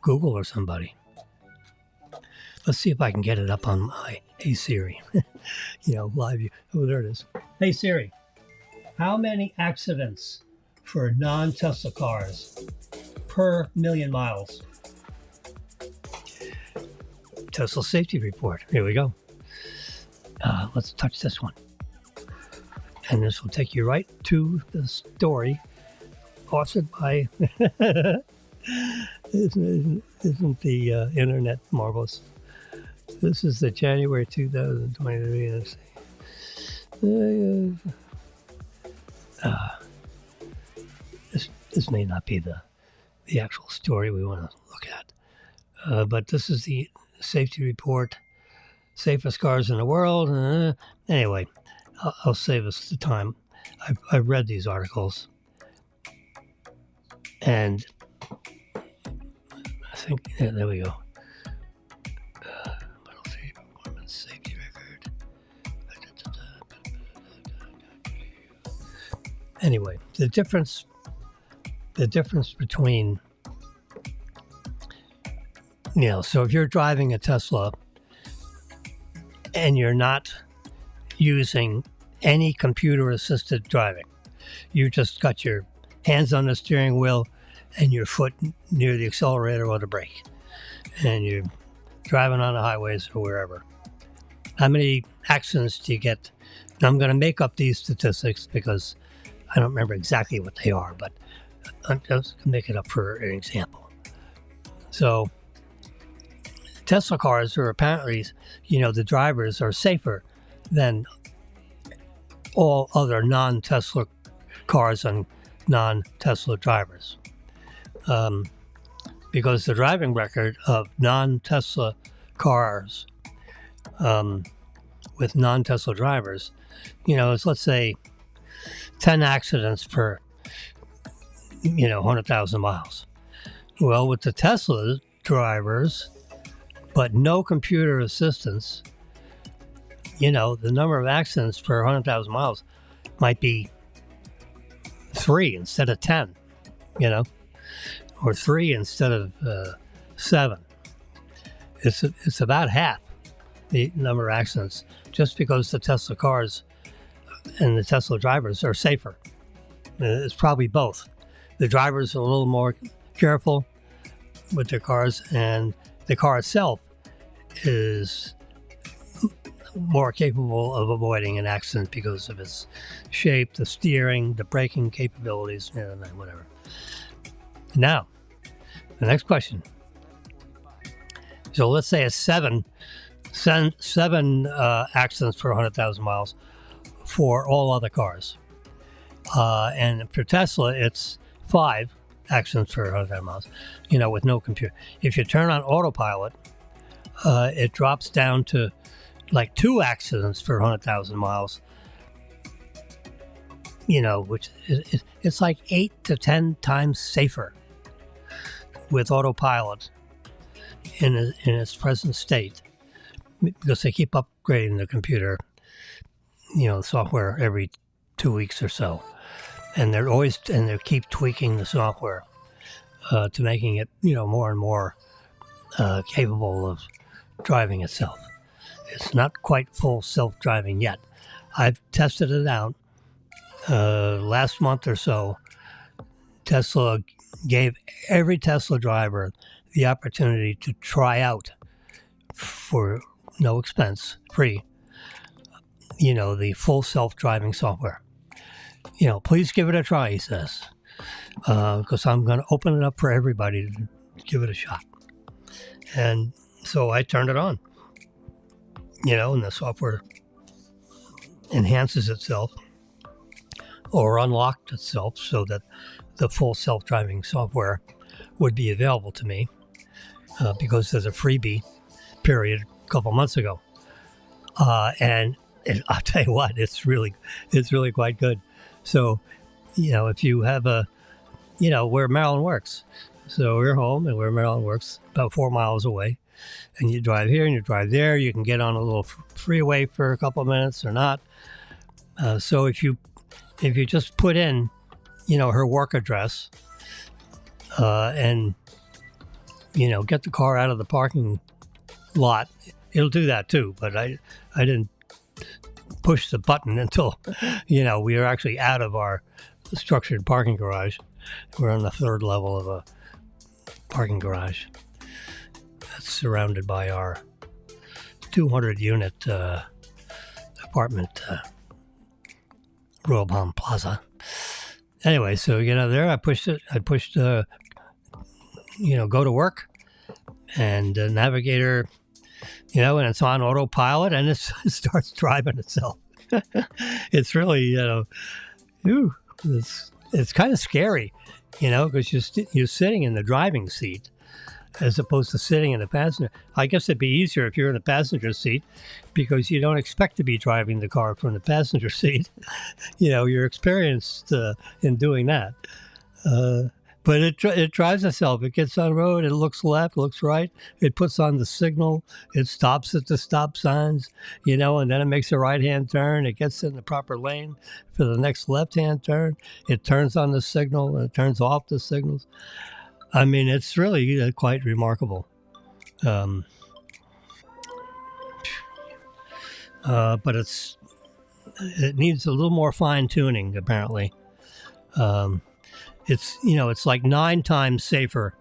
Google or somebody. Let's see if I can get it up on my Hey Siri. Live view. Oh, there it is. Hey Siri, how many accidents for non-Tesla cars per million miles? Tesla safety report. Here we go. Let's touch this one. And this will take you right to the story authored by... Isn't the internet marvelous? This is the January 2023. Let's see. This may not be the actual story we want to look at. But this is the safety report. Safest cars in the world. Anyway, I'll save us the time. I've read these articles. And I think, there we go. Performance safety record. Anyway, the difference between, so if you're driving a Tesla and you're not using any computer-assisted driving, you just got your hands on the steering wheel and your foot near the accelerator or the brake, and you're driving on the highways or wherever. How many accidents do you get? Now, I'm going to make up these statistics because I don't remember exactly what they are, but I'm just going to make it up for an example. So Tesla cars are apparently, the drivers are safer than all other non-Tesla cars and non-Tesla drivers. Because the driving record of non-Tesla cars with non-Tesla drivers, is, let's say, 10 accidents per, 100,000 miles. Well, with the Tesla drivers, but no computer assistance, the number of accidents per 100,000 miles might be 3 instead of 10, or 3 instead of 7. It's about half the number of accidents just because the Tesla cars and the Tesla drivers are safer. It's probably both. The drivers are a little more careful with their cars, and the car itself is more capable of avoiding an accident because of its shape, the steering, the braking capabilities, whatever. Now, the next question. So let's say it's seven accidents per 100,000 miles for all other cars. And for Tesla, it's 5 accidents per 100,000 miles, with no computer. If you turn on autopilot, it drops down to like 2 accidents per 100,000 miles, which it's like 8 to 10 times safer with autopilot in its present state, because they keep upgrading the computer, software every 2 weeks or so, and they keep tweaking the software to making it, more and more capable of driving itself. It's not quite full self-driving yet. I've tested it out. Last month or so, Tesla gave every Tesla driver the opportunity to try out, for no expense, free, the full self-driving software. Please give it a try, he says, because I'm going to open it up for everybody to give it a shot. And so I turned it on, and the software enhances itself or unlocked itself so that the full self-driving software would be available to me, because there's a freebie period a couple months ago. And I'll tell you what, it's really quite good. So, if you have where Maryland works. So we're home, and where Maryland works, about 4 miles away. and you drive here and you drive there. You can get on a little freeway for a couple of minutes or not. So if you just put in, her work address, and get the car out of the parking lot, it'll do that too. But I didn't push the button until we were actually out of our structured parking garage. We're on the third level of a parking garage that's surrounded by our 200-unit apartment, Royal Palm Plaza. Anyway, so there, I pushed go to work, and the navigator, and it's on autopilot, and it starts driving itself. It's really, it's kind of scary, because you're sitting in the driving seat as opposed to sitting in the passenger. I guess it'd be easier if you're in the passenger seat, because you don't expect to be driving the car from the passenger seat. You're experienced in doing that. But it drives itself. It gets on the road. It looks left, looks right. It puts on the signal. It stops at the stop signs, and then it makes a right-hand turn. It gets in the proper lane for the next left-hand turn. It turns on the signal and it turns off the signals. I mean, it's really quite remarkable. But it needs a little more fine-tuning, apparently. It's like 9 times safer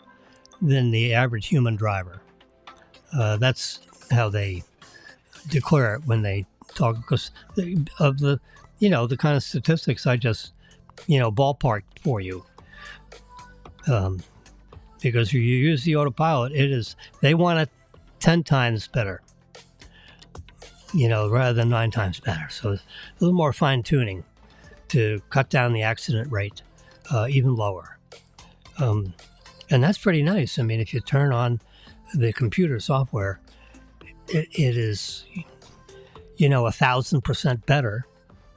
than the average human driver. That's how they declare it when they talk, because of the kind of statistics I just, ballparked for you. Because if you use the autopilot, they want it 10 times better, rather than 9 times better. So a little more fine tuning to cut down the accident rate. Even lower. And that's pretty nice. I mean, if you turn on the computer software, it is, 1,000% better,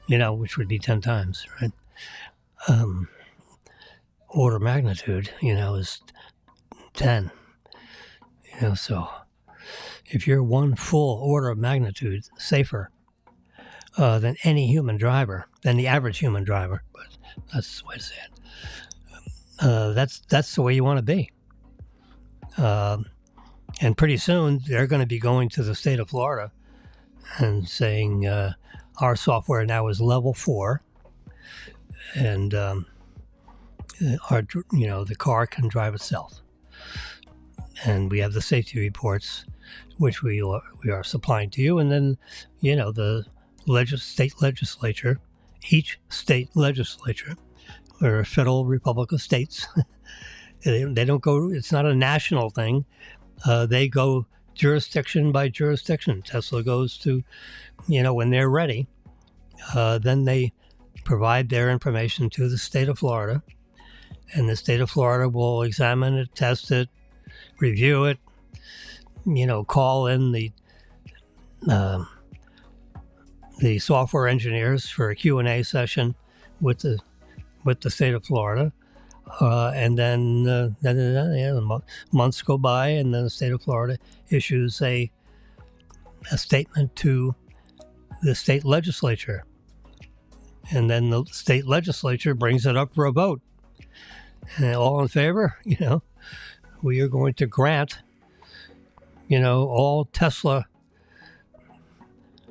which would be 10 times, right? Order of magnitude, is 10. So if you're one full order of magnitude safer than any human driver, than the average human driver, but that's the way to say it. That's the way you want to be. And pretty soon they're going to be going to the state of Florida and saying our software now is level 4, and the car can drive itself. And we have the safety reports, which we are supplying to you, and then the state legislature, each state legislature. We're a federal republic of states. They don't go, it's not a national thing. They go jurisdiction by jurisdiction. Tesla goes to, when they're ready, then they provide their information to the state of Florida, and the state of Florida will examine it, test it, review it, call in the software engineers for a Q&A session with the state of Florida, and then months go by, and then the state of Florida issues a statement to the state legislature, and then the state legislature brings it up for a vote, and all in favor, we are going to grant, all Tesla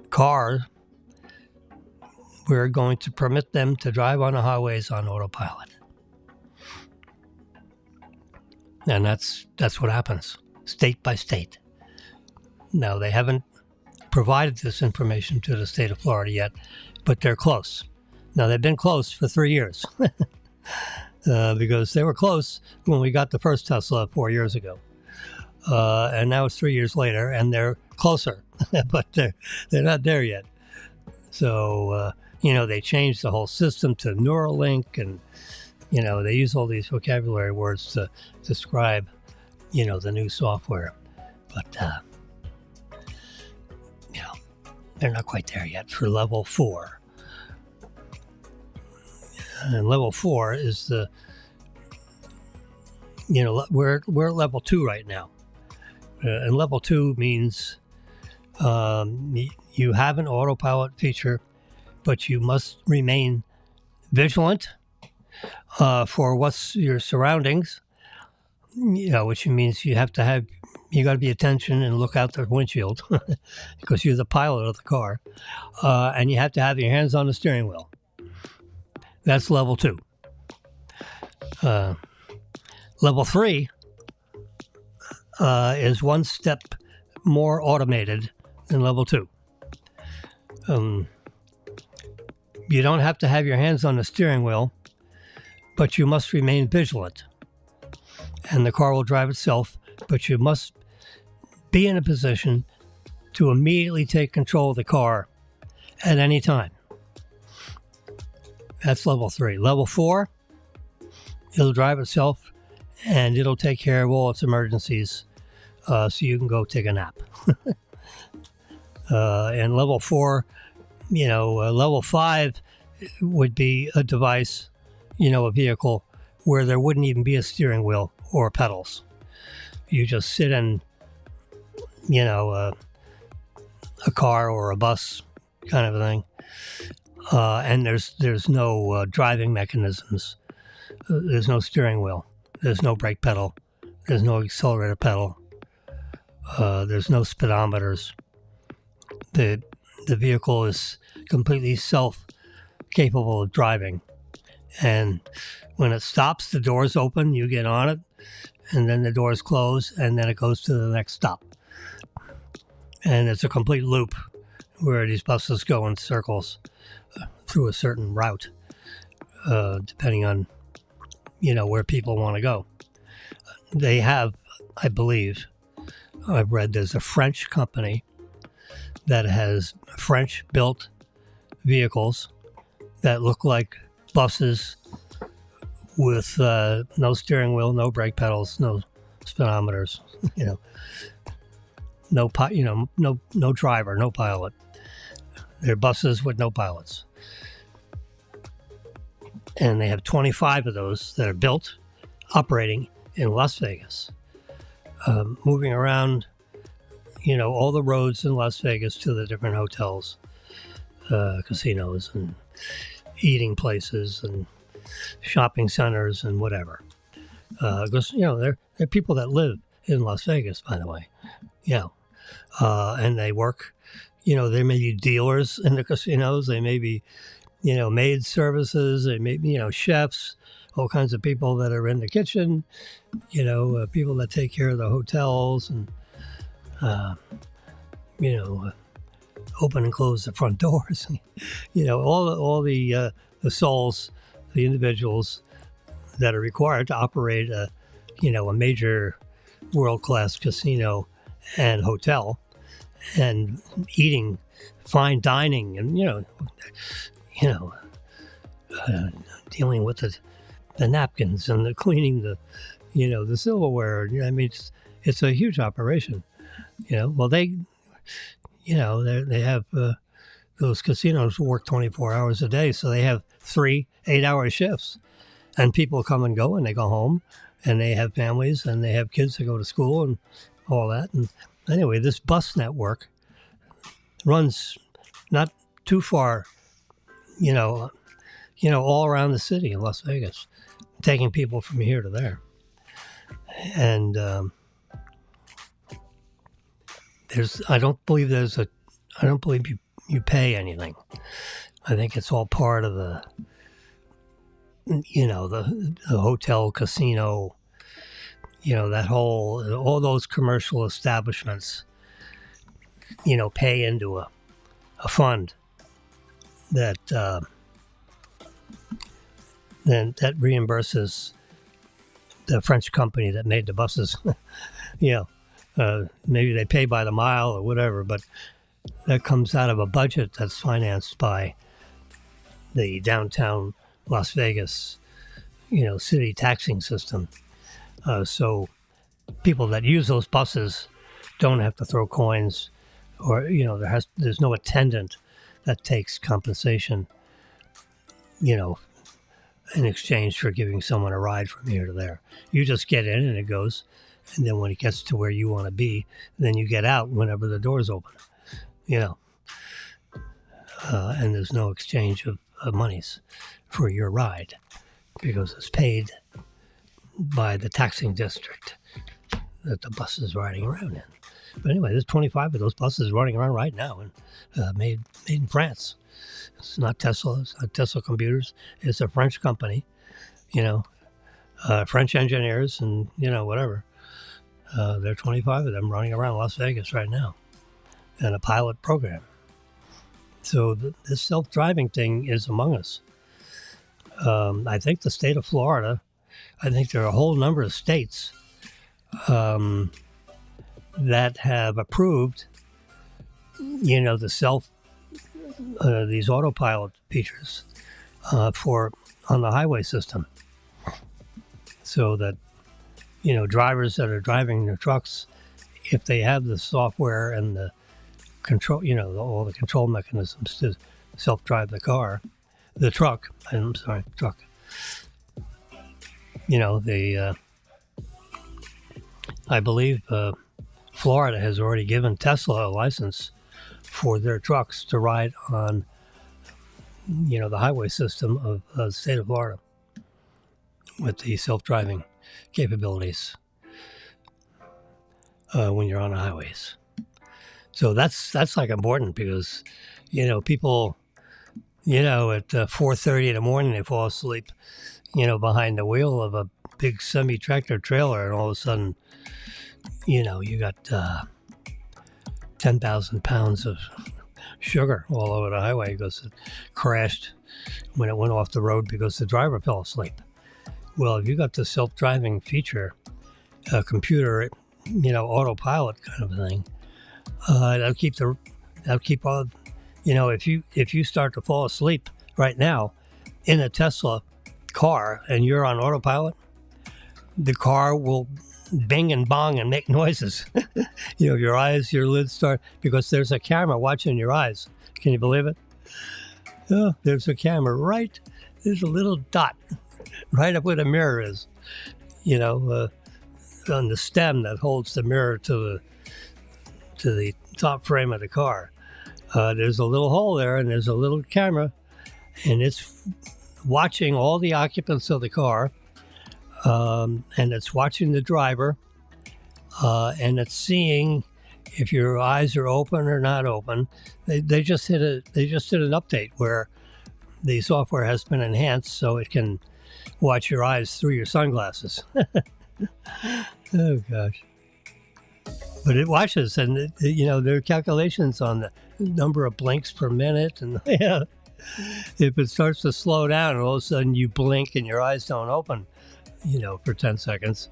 cars, we're going to permit them to drive on the highways on autopilot. And that's what happens, state by state. Now, they haven't provided this information to the state of Florida yet, but they're close. Now, they've been close for 3 years because they were close when we got the first Tesla 4 years ago. And now it's 3 years later, and they're closer, but they're not there yet. So, they changed the whole system to Neuralink, and, they use all these vocabulary words to describe, the new software. But, they're not quite there yet for level 4. And level 4 is we're at level 2 right now. And level 2 means you have an autopilot feature, but you must remain vigilant for what's your surroundings. Which means you got to be attention and look out the windshield because you're the pilot of the car, and you have to have your hands on the steering wheel. That's level 2. Level 3 is one step more automated than level 2. You don't have to have your hands on the steering wheel, but you must remain vigilant. And the car will drive itself, but you must be in a position to immediately take control of the car at any time. That's level 3. Level 4, it'll drive itself, and it'll take care of all its emergencies, so you can go take a nap. And level 4, level 5 would be a device, a vehicle where there wouldn't even be a steering wheel or pedals. You just sit in, a car or a bus kind of a thing, and there's no driving mechanisms. There's no steering wheel. There's no brake pedal. There's no accelerator pedal. There's no speedometers. The vehicle is completely self-capable of driving. And when it stops, the doors open, you get on it, and then the doors close, and then it goes to the next stop. And it's a complete loop where these buses go in circles through a certain route, depending on, where people want to go. They have, I believe, I've read there's a French company that has French-built vehicles that look like buses with no steering wheel, no brake pedals, no speedometers, no driver, no pilot. They're buses with no pilots. And they have 25 of those that are built, operating in Las Vegas, moving around, all the roads in Las Vegas to the different hotels, casinos, and eating places, and shopping centers, and whatever. Because, they're people that live in Las Vegas, by the way. And they work, they may be dealers in the casinos, they may be, maid services, they may be, chefs, all kinds of people that are in the kitchen, people that take care of the hotels and, open and close the front doors, all the souls, the individuals that are required to operate a major world-class casino and hotel, and eating, fine dining, and dealing with the napkins and the cleaning the silverware. I mean, it's a huge operation. Well, they have those casinos work 24 hours a day, so they have 3 8-hour shifts, and people come and go, and they go home, and they have families, and they have kids that go to school and all that. And anyway, this bus network runs not too far, all around the city in Las Vegas, taking people from here to there. And I don't believe you pay anything. I think it's all part of the hotel, casino, that all those commercial establishments, pay into a fund that that reimburses the French company that made the buses. Maybe they pay by the mile or whatever, but that comes out of a budget that's financed by the downtown Las Vegas, city taxing system. So people that use those buses don't have to throw coins, or there's no attendant that takes compensation, in exchange for giving someone a ride from here to there. You just get in and it goes And then when it gets to where you want to be, then you get out whenever the doors open, you know. And there's no exchange of monies for your ride because it's paid by the taxing district that the bus is riding around in. But anyway, there's 25 of those buses running around right now, and made in France. It's not Tesla. It's not Tesla Computers. It's a French company, you know, French engineers and, you know, whatever. There are 25 of them running around Las Vegas right now in a pilot program. So this self-driving thing is among us. I think the state of Florida, I think there are a whole number of states that have approved, you know, these autopilot features on the highway system, so that, you know, drivers that are driving their trucks, if they have the software and the control, you know, all the control mechanisms to self-drive truck. You know, I believe Florida has already given Tesla a license for their trucks to ride on, you know, the highway system of the state of Florida with the self-driving capabilities when you're on the highways. So that's like important because, you know, people, you know, at 4:30 in the morning, they fall asleep, you know, behind the wheel of a big semi-tractor trailer, and all of a sudden, you know, you got 10,000 pounds of sugar all over the highway because it crashed when it went off the road because the driver fell asleep. Well, if you got the self-driving feature, a computer, you know, autopilot kind of thing, that'll keep all, you know, if you start to fall asleep right now in a Tesla car and you're on autopilot, the car will bing and bong and make noises. You know, your lids start, because there's a camera watching your eyes. Can you believe it? Oh, there's a camera there's a little dot right up where the mirror is, you know, on the stem that holds the mirror to the top frame of the car. There's a little hole there, and there's a little camera, and it's watching all the occupants of the car, and it's watching the driver, and it's seeing if your eyes are open or not open. They just did an update where the software has been enhanced so it can watch your eyes through your sunglasses. Oh gosh. But it watches, and you know, there are calculations on the number of blinks per minute, and yeah, if it starts to slow down, and all of a sudden you blink and your eyes don't open, you know, for 10 seconds,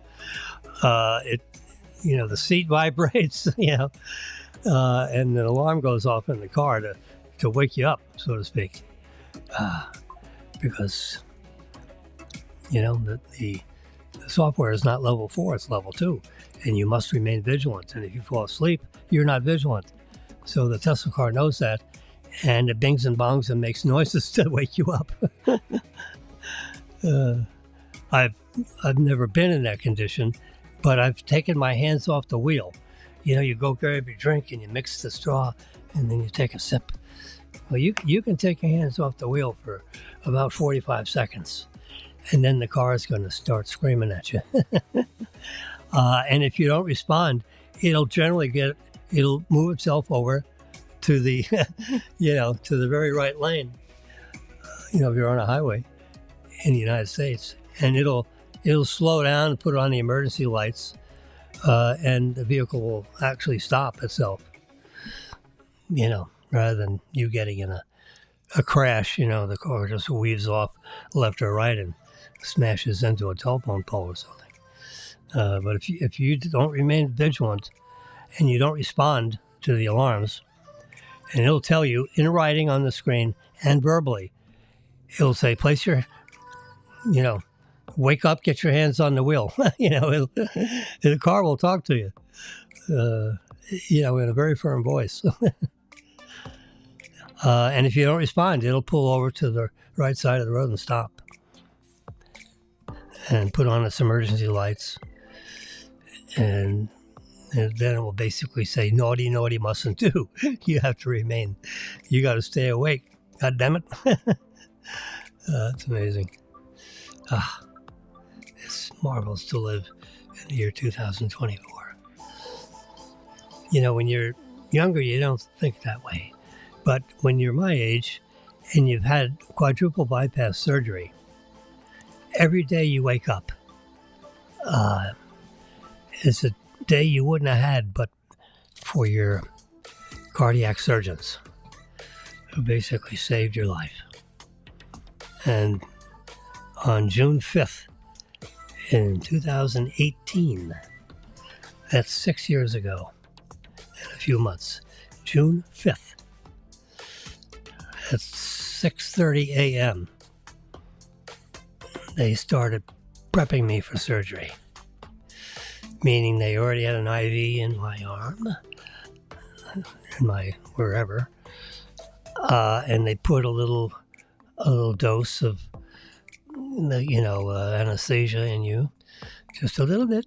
you know, the seat vibrates, you know, and an alarm goes off in the car to wake you up, so to speak, because, you know, the software is not level 4, it's level 2. And you must remain vigilant. And if you fall asleep, you're not vigilant. So the Tesla car knows that, and it bings and bongs and makes noises to wake you up. I've never been in that condition, but I've taken my hands off the wheel. You know, you go grab your drink and you mix the straw, and then you take a sip. Well, you can take your hands off the wheel for about 45 seconds, and then the car is going to start screaming at you. And if you don't respond, it'll move itself over to the, you know, to the very right lane, you know, if you're on a highway in the United States, and it'll slow down and put on the emergency lights, and the vehicle will actually stop itself, you know, rather than you getting in a crash. You know, the car just weaves off left or right and smashes into a telephone pole or something. But if you don't remain vigilant and you don't respond to the alarms, and it'll tell you in writing on the screen and verbally, it'll say, place your, you know, wake up, get your hands on the wheel. You know, the car will talk to you, you know, in a very firm voice. And if you don't respond, it'll pull over to the right side of the road and stop and put on its emergency lights. and then it will basically say, naughty, naughty, mustn't do. You have to remain. You got to stay awake. God damn it. It's amazing. It's marvelous to live in the year 2024. You know, when you're younger, you don't think that way. But when you're my age and you've had quadruple bypass surgery, every day you wake up is a day you wouldn't have had but for your cardiac surgeons who basically saved your life. And on June 5th in 2018, that's 6 years ago and a few months, June 5th at 6:30 a.m., they started prepping me for surgery, meaning they already had an IV in my arm, in my wherever, and they put a little dose of, anesthesia in you, just a little bit.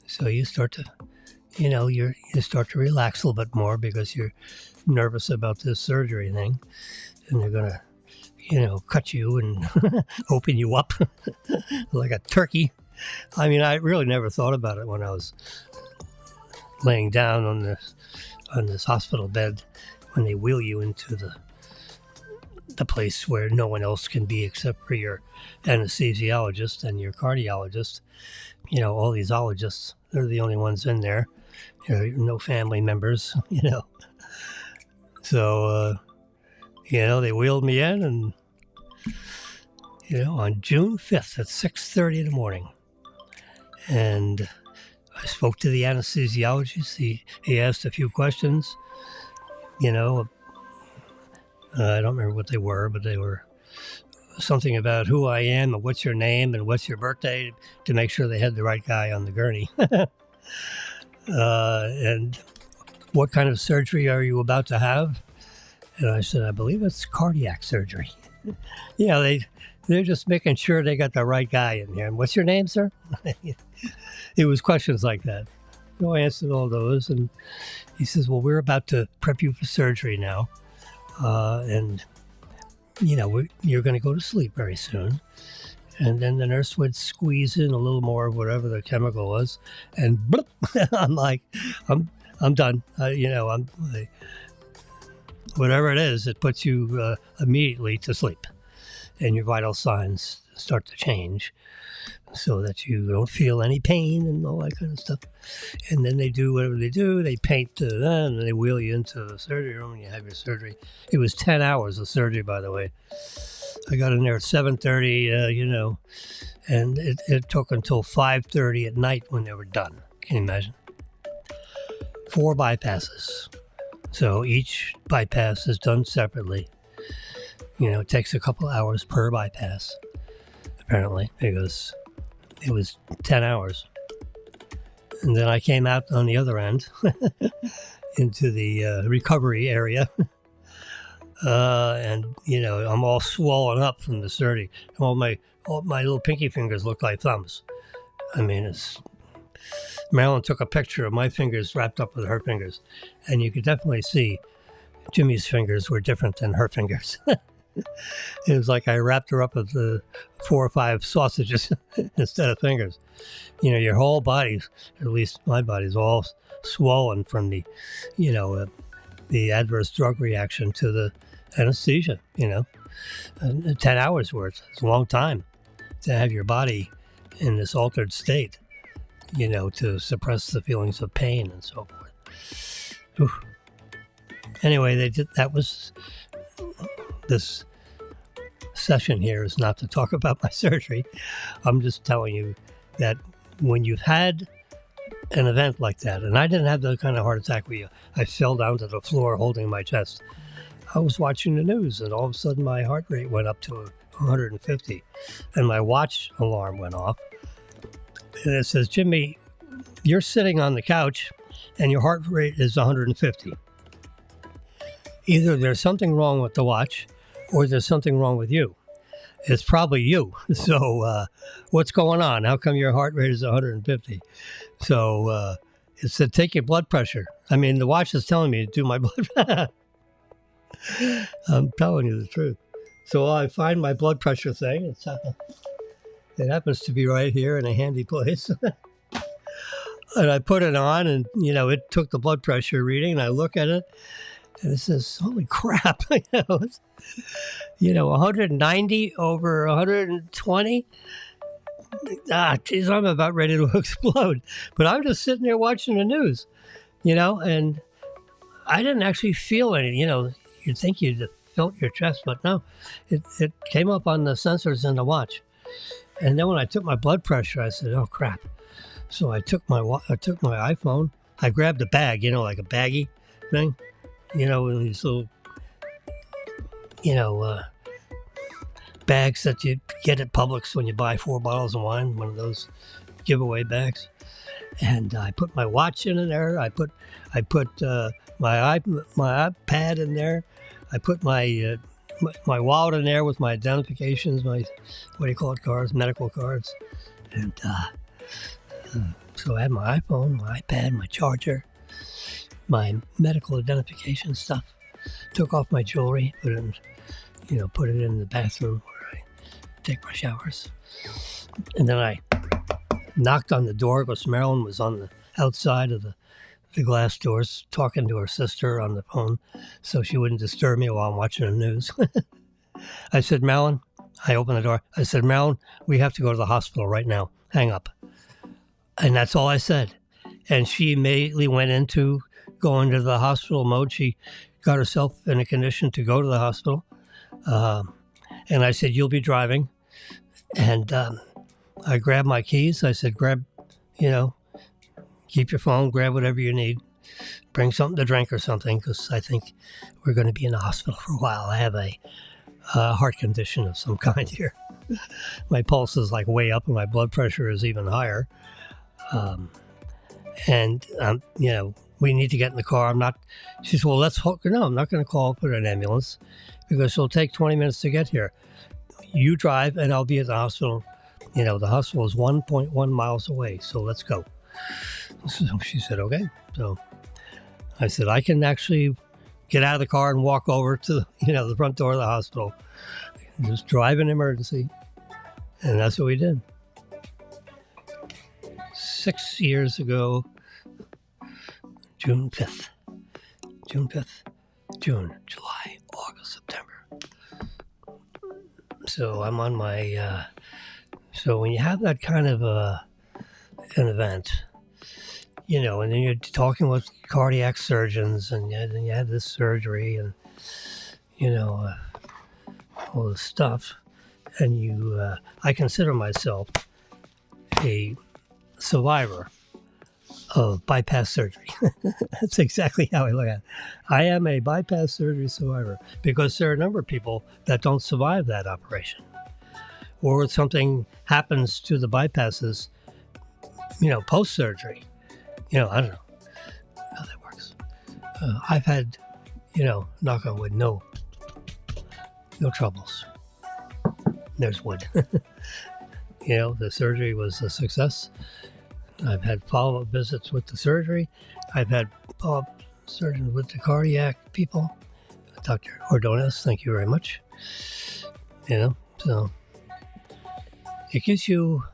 So you start to, you start to relax a little bit more because you're nervous about this surgery thing, and they're gonna, cut you and open you up like a turkey. I mean, I really never thought about it when I was laying down on this hospital bed when they wheel you into the place where no one else can be except for your anesthesiologist and your cardiologist. All these ologists, they're the only ones in there. No family members, So, they wheeled me in, and, on June 5th at 6:30 in the morning. And I spoke to the anesthesiologist. He asked a few questions, I don't remember what they were, but they were something about who I am and what's your name and what's your birthday, to make sure they had the right guy on the gurney. And what kind of surgery are you about to have? And I said, I believe it's cardiac surgery. They're just making sure they got the right guy in here. And what's your name, sir? It was questions like that. So I answered all those, and he says, well, we're about to prep you for surgery now. And you're going to go to sleep very soon. And then the nurse would squeeze in a little more of whatever the chemical was, and bloop, I'm like, I'm done. Whatever it is, it puts you immediately to sleep, and your vital signs start to change so that you don't feel any pain and all that kind of stuff. And then they do whatever they do. They paint and they wheel you into the surgery room and you have your surgery. It was 10 hours of surgery, by the way. I got in there at 7:30, and it took until 5:30 at night when they were done. Can you imagine? 4 bypasses. So each bypass is done separately. It takes a couple hours per bypass, apparently, because it was 10 hours. And then I came out on the other end into the recovery area. And, I'm all swollen up from the surgery. All my little pinky fingers look like thumbs. I mean, Marilyn took a picture of my fingers wrapped up with her fingers, and you could definitely see Jimmy's fingers were different than her fingers. It was like I wrapped her up with 4 or 5 sausages instead of fingers. Your whole body, at least my body, is all swollen from the adverse drug reaction to the anesthesia. 10 hours worth. It's a long time to have your body in this altered state, to suppress the feelings of pain and so forth. Oof. Anyway, that was this session here is not to talk about my surgery. I'm just telling you that when you've had an event like that, and I didn't have the kind of heart attack where I fell down to the floor holding my chest. I was watching the news, and all of a sudden my heart rate went up to 150, and my watch alarm went off. And it says, Jimmy, you're sitting on the couch, and your heart rate is 150. Either there's something wrong with the watch, or there's something wrong with you. It's probably you. So what's going on? How come your heart rate is 150? So it said, take your blood pressure. I mean, the watch is telling me to do my blood. I'm telling you the truth. So I find my blood pressure thing. It happens to be right here in a handy place. And I put it on, and, it took the blood pressure reading, and I look at it, and it says, holy crap, 190 over 120. Geez, I'm about ready to explode. But I'm just sitting there watching the news, and I didn't actually feel anything. You'd think you'd felt your chest, but no, it came up on the sensors in the watch. And then when I took my blood pressure, I said, oh crap. So I took my iPhone. I grabbed a bag, like a baggie thing, these little, bags that you get at Publix when you buy 4 bottles of wine, one of those giveaway bags. And I put my watch in there. I put my iPad in there. I put my wallet in there with my identifications, my cards, medical cards, and so I had my iPhone, my iPad, my charger, my medical identification stuff. Took off my jewelry, put it in the bathroom where I take my showers. And then I knocked on the door because Marilyn was on the outside of the glass doors talking to her sister on the phone so she wouldn't disturb me while I'm watching the news. I said, Marilyn, I opened the door. I said, Marilyn, we have to go to the hospital right now. Hang up. And that's all I said. And she immediately went into going to the hospital mode. She got herself in a condition to go to the hospital. And I said, you'll be driving. And I grabbed my keys. I said, keep your phone, grab whatever you need. Bring something to drink or something, because I think we're going to be in the hospital for a while. I have a heart condition of some kind here. My pulse is like way up and my blood pressure is even higher. We need to get in the car. She said, well, let's hook. No, I'm not going to put an ambulance because it'll take 20 minutes to get here. You drive and I'll be at the hospital. The hospital is 1.1 miles away. So let's go. So she said, okay. So I said, I can actually get out of the car and walk over to, the front door of the hospital. Just drive an emergency. And that's what we did. 6 years ago, June 5th, June, July, August, September. So I'm on my, so when you have that kind of an event, and then you're talking with cardiac surgeons and then you have this surgery and, all this stuff. And I consider myself a survivor of bypass surgery. That's exactly how I look at it. I am a bypass surgery survivor because there are a number of people that don't survive that operation. Or something happens to the bypasses, post-surgery. I don't know how that works. I've had, knock on wood, no troubles. There's wood. The surgery was a success. I've had follow-up visits with the surgery. I've had follow-up surgeons with the cardiac people. Dr. Ordonez, thank you very much. So it gives you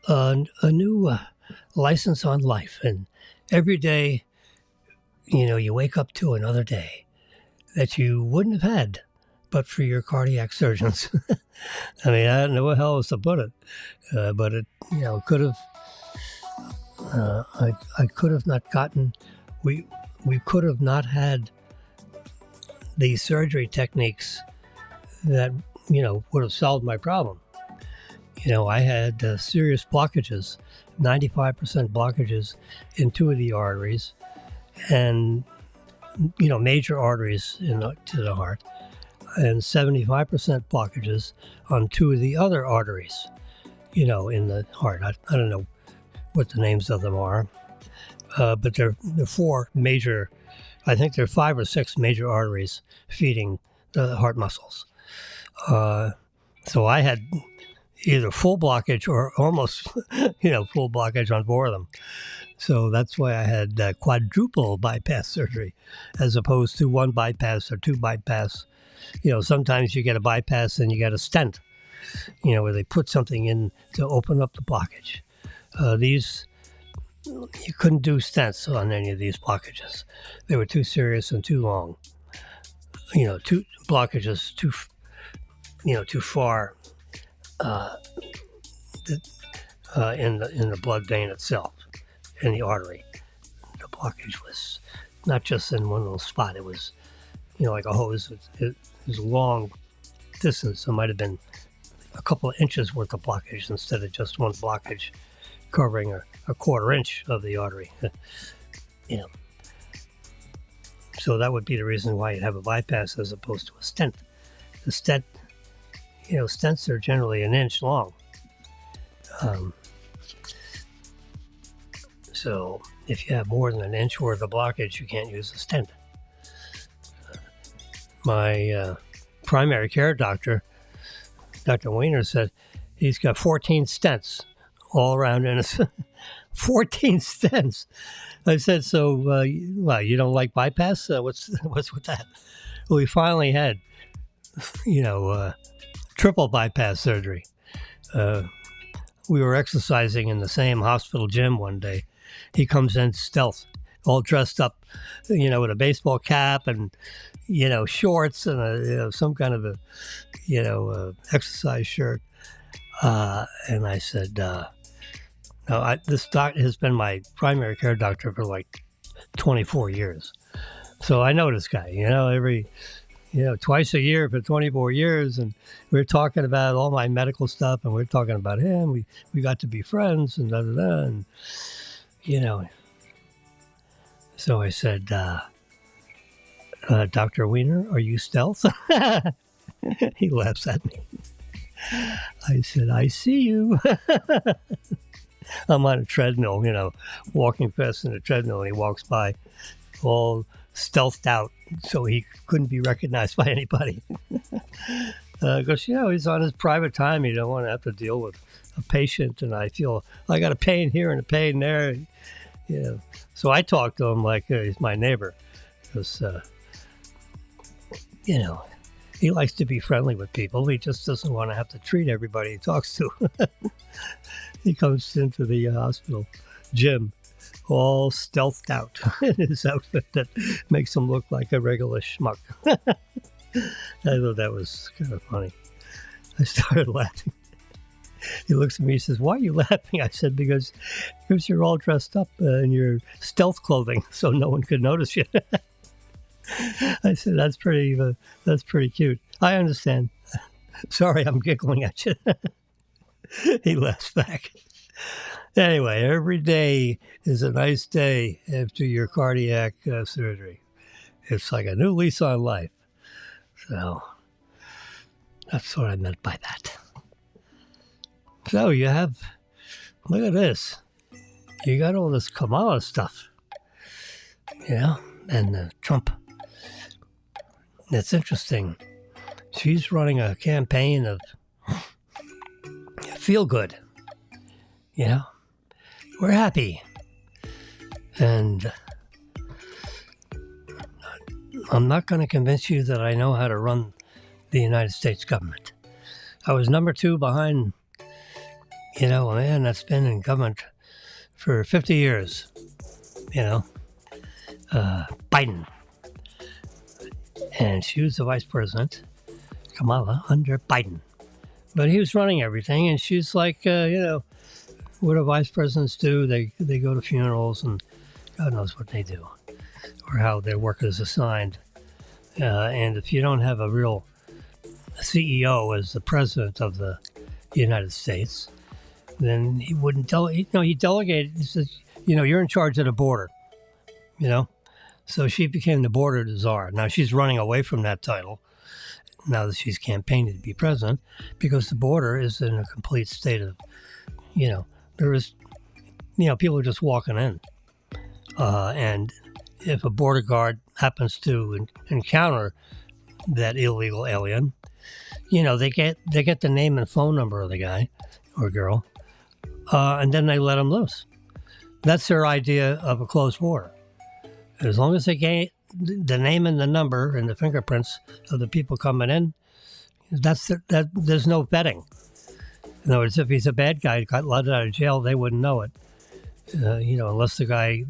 a new license on life. And every day, you wake up to another day that you wouldn't have had but for your cardiac surgeons. I mean, I don't know how else to put it, but it, could have. I could have not gotten. We could have not had the surgery techniques that would have solved my problem. I had serious blockages, 95% blockages in 2 of the arteries, and major arteries to the heart, and 75% blockages on 2 of the other arteries, in the heart. I don't know what the names of them are, but they're 4 major, I think there are 5 or 6 major arteries feeding the heart muscles. So I had, either full blockage or almost, full blockage on 4 of them. So that's why I had quadruple bypass surgery as opposed to 1 bypass or 2 bypass. Sometimes you get a bypass and you get a stent, where they put something in to open up the blockage. These, you couldn't do stents on any of these blockages. They were too serious and too long. Two blockages too far in the blood vein itself, in the artery. The blockage was not just in one little spot. It was, like a hose. It was a long distance. It might have been a couple of inches worth of blockage instead of just one blockage covering a quarter inch of the artery. So that would be the reason why you'd have a bypass as opposed to a stent. The stent, stents are generally an inch long. So if you have more than an inch worth of blockage, you can't use a stent. My primary care doctor, Dr. Weiner, said he's got 14 stents all around in his 14 stents. I said, so, you don't like bypass? What's with that? Well, we finally had, triple bypass surgery. We were exercising in the same hospital gym one day. He comes in stealth, all dressed up, with a baseball cap and, shorts and some kind of a, exercise shirt. And I said, this doc has been my primary care doctor for like 24 years. So I know this guy, every, twice a year for 24 years. And we were talking about all my medical stuff and we were talking about him. We got to be friends and da-da-da. And, so I said, Dr. Weiner, are you stealth? He laughs at me. I said, I see you. I'm on a treadmill, walking fast in a treadmill, and he walks by all stealthed out so he couldn't be recognized by anybody. Because, he's on his private time. You don't want to have to deal with a patient, and I feel I got a pain here and a pain there. So I talk to him like he's my neighbor because, he likes to be friendly with people. He just doesn't want to have to treat everybody he talks to. He comes into the hospital gym all stealthed out in his outfit that makes him look like a regular schmuck. I thought that was kind of funny. I started laughing. He looks at me, he says, why are you laughing? I said, because you're all dressed up in your stealth clothing so no one could notice you. I said, that's pretty cute. I understand. Sorry, I'm giggling at you. He laughs back. Anyway, every day is a nice day after your cardiac surgery. It's like a new lease on life. So that's what I meant by that. So you have, look at this. You got all this Kamala stuff, and Trump. It's interesting. She's running a campaign of feel good. We're happy. And I'm not going to convince you that I know how to run the United States government. I was number 2 behind, a man that's been in government for 50 years, Biden. And she was the vice president, Kamala, under Biden. But he was running everything, and she's like, what do vice presidents do? They go to funerals, and God knows what they do, or how their work is assigned. And if you don't have a real CEO as the president of the United States, then he wouldn't delegate. He delegated. He says, you're in charge of the border, So she became the border czar. Now she's running away from that title now that she's campaigning to be president, because the border is in a complete state of, there is, people are just walking in. And if a border guard happens to encounter, that illegal alien. You know, they get the name and phone number of the guy or girl, and then they let them loose. That's their idea of a closed border. As long as they get the name and the number and the fingerprints of the people coming in, that there's no vetting. In other words, if he's a bad guy, got let out of jail, they wouldn't know it, unless the guy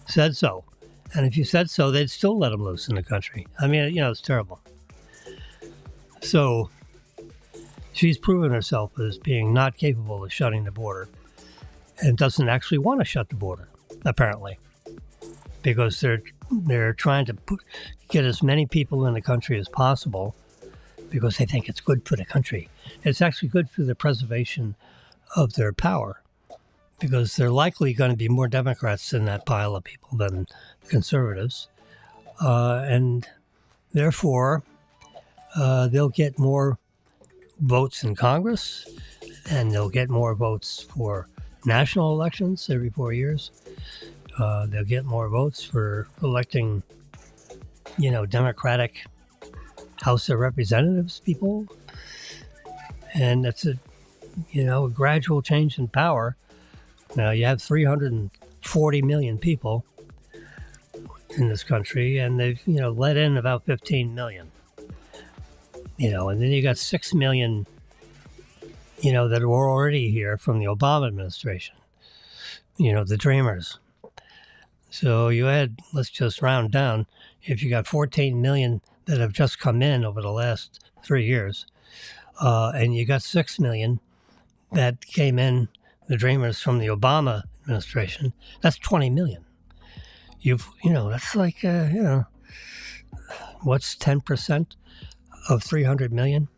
said so. And if you said so, they'd still let him loose in the country. I mean, it's terrible. So she's proven herself as being not capable of shutting the border and doesn't actually want to shut the border, apparently, because they're trying to get as many people in the country as possible because they think it's good for the country. It's actually good for the preservation of their power because they're likely going to be more Democrats in that pile of people than conservatives. And therefore, they'll get more votes in Congress, and they'll get more votes for national elections every 4 years. They'll get more votes for electing, Democratic House of Representatives people. And that's a gradual change in power. Now, you have 340 million people in this country, and they've, let in about 15 million. And then you got 6 million, that were already here from the Obama administration, the dreamers. So you had, let's just round down, if you got 14 million that have just come in over the last 3 years, and you got 6 million that came in, the dreamers from the Obama administration, that's 20 million. That's like, what's 10% of 300 million?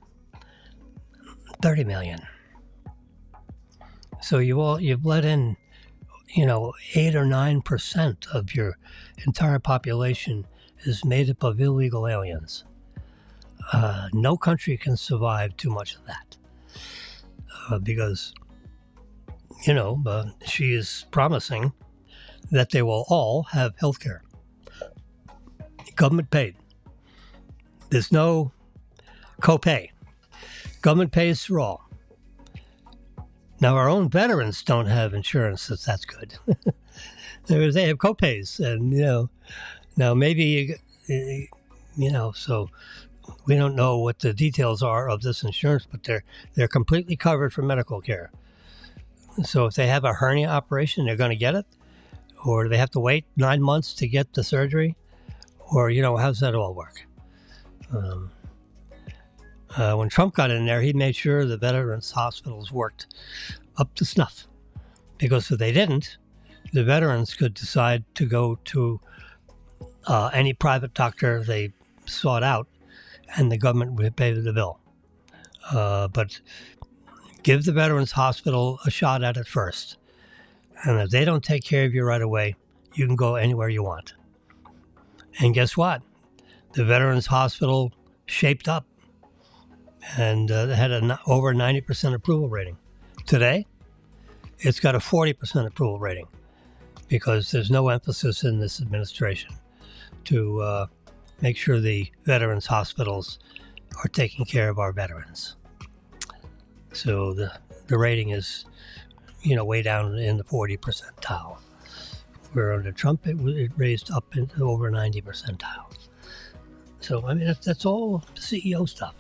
30 million. So you've let in, 8 or 9% of your entire population is made up of illegal aliens. No country can survive too much of that because, she is promising that they will all have health care. Government paid. There's no copay. Government pays for all. Now, our own veterans don't have insurance that's good. They have copays, and, now maybe, so we don't know what the details are of this insurance, but they're completely covered for medical care. So if they have a hernia operation, they're going to get it, or do they have to wait 9 months to get the surgery, or, how's that all work? When Trump got in there, he made sure the veterans' hospitals worked up to snuff, because if they didn't, the veterans could decide to go to any private doctor they sought out, and the government would pay the bill. But give the veterans hospital a shot at it first. And if they don't take care of you right away, you can go anywhere you want. And guess what? The veterans hospital shaped up and had an over 90% approval rating. Today, it's got a 40% approval rating because there's no emphasis in this administration to make sure the veterans hospitals are taking care of our veterans. So the rating is, way down in the 40 percentile. Where under Trump, it raised up into over 90 percentile. So, I mean, that's all CEO stuff,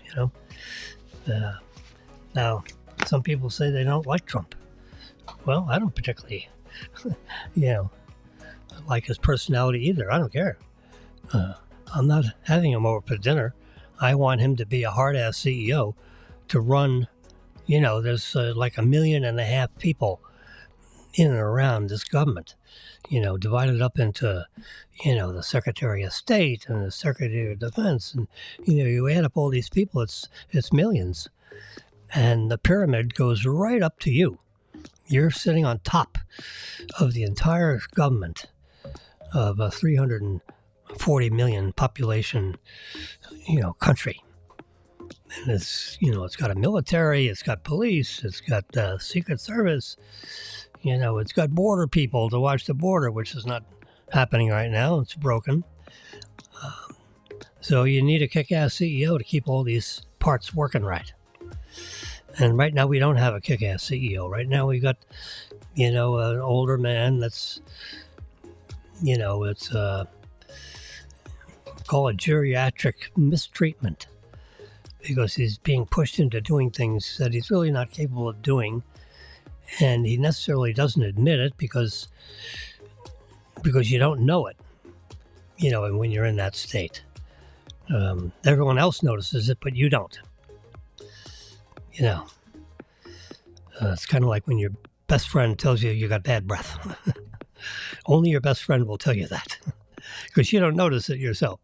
Now, some people say they don't like Trump. Well, I don't particularly, like his personality either. I don't care. I'm not having him over for dinner. I want him to be a hard-ass CEO to run, there's like 1.5 million people in and around this government, divided up into, the Secretary of State and the Secretary of Defense. And, you add up all these people, it's millions. And the pyramid goes right up to you. You're sitting on top of the entire government of a 340 million population, country. And it's, it's got a military, it's got police, it's got Secret Service, it's got border people to watch the border, which is not happening right now. It's broken. So you need a kick-ass CEO to keep all these parts working right. And right now we don't have a kick-ass CEO. Right now we got, an older man that's, it's called a geriatric mistreatment because he's being pushed into doing things that he's really not capable of doing. And he necessarily doesn't admit it because you don't know it, and when you're in that state. Everyone else notices it, but you don't. It's kind of like when your best friend tells you got bad breath. Only your best friend will tell you that because you don't notice it yourself.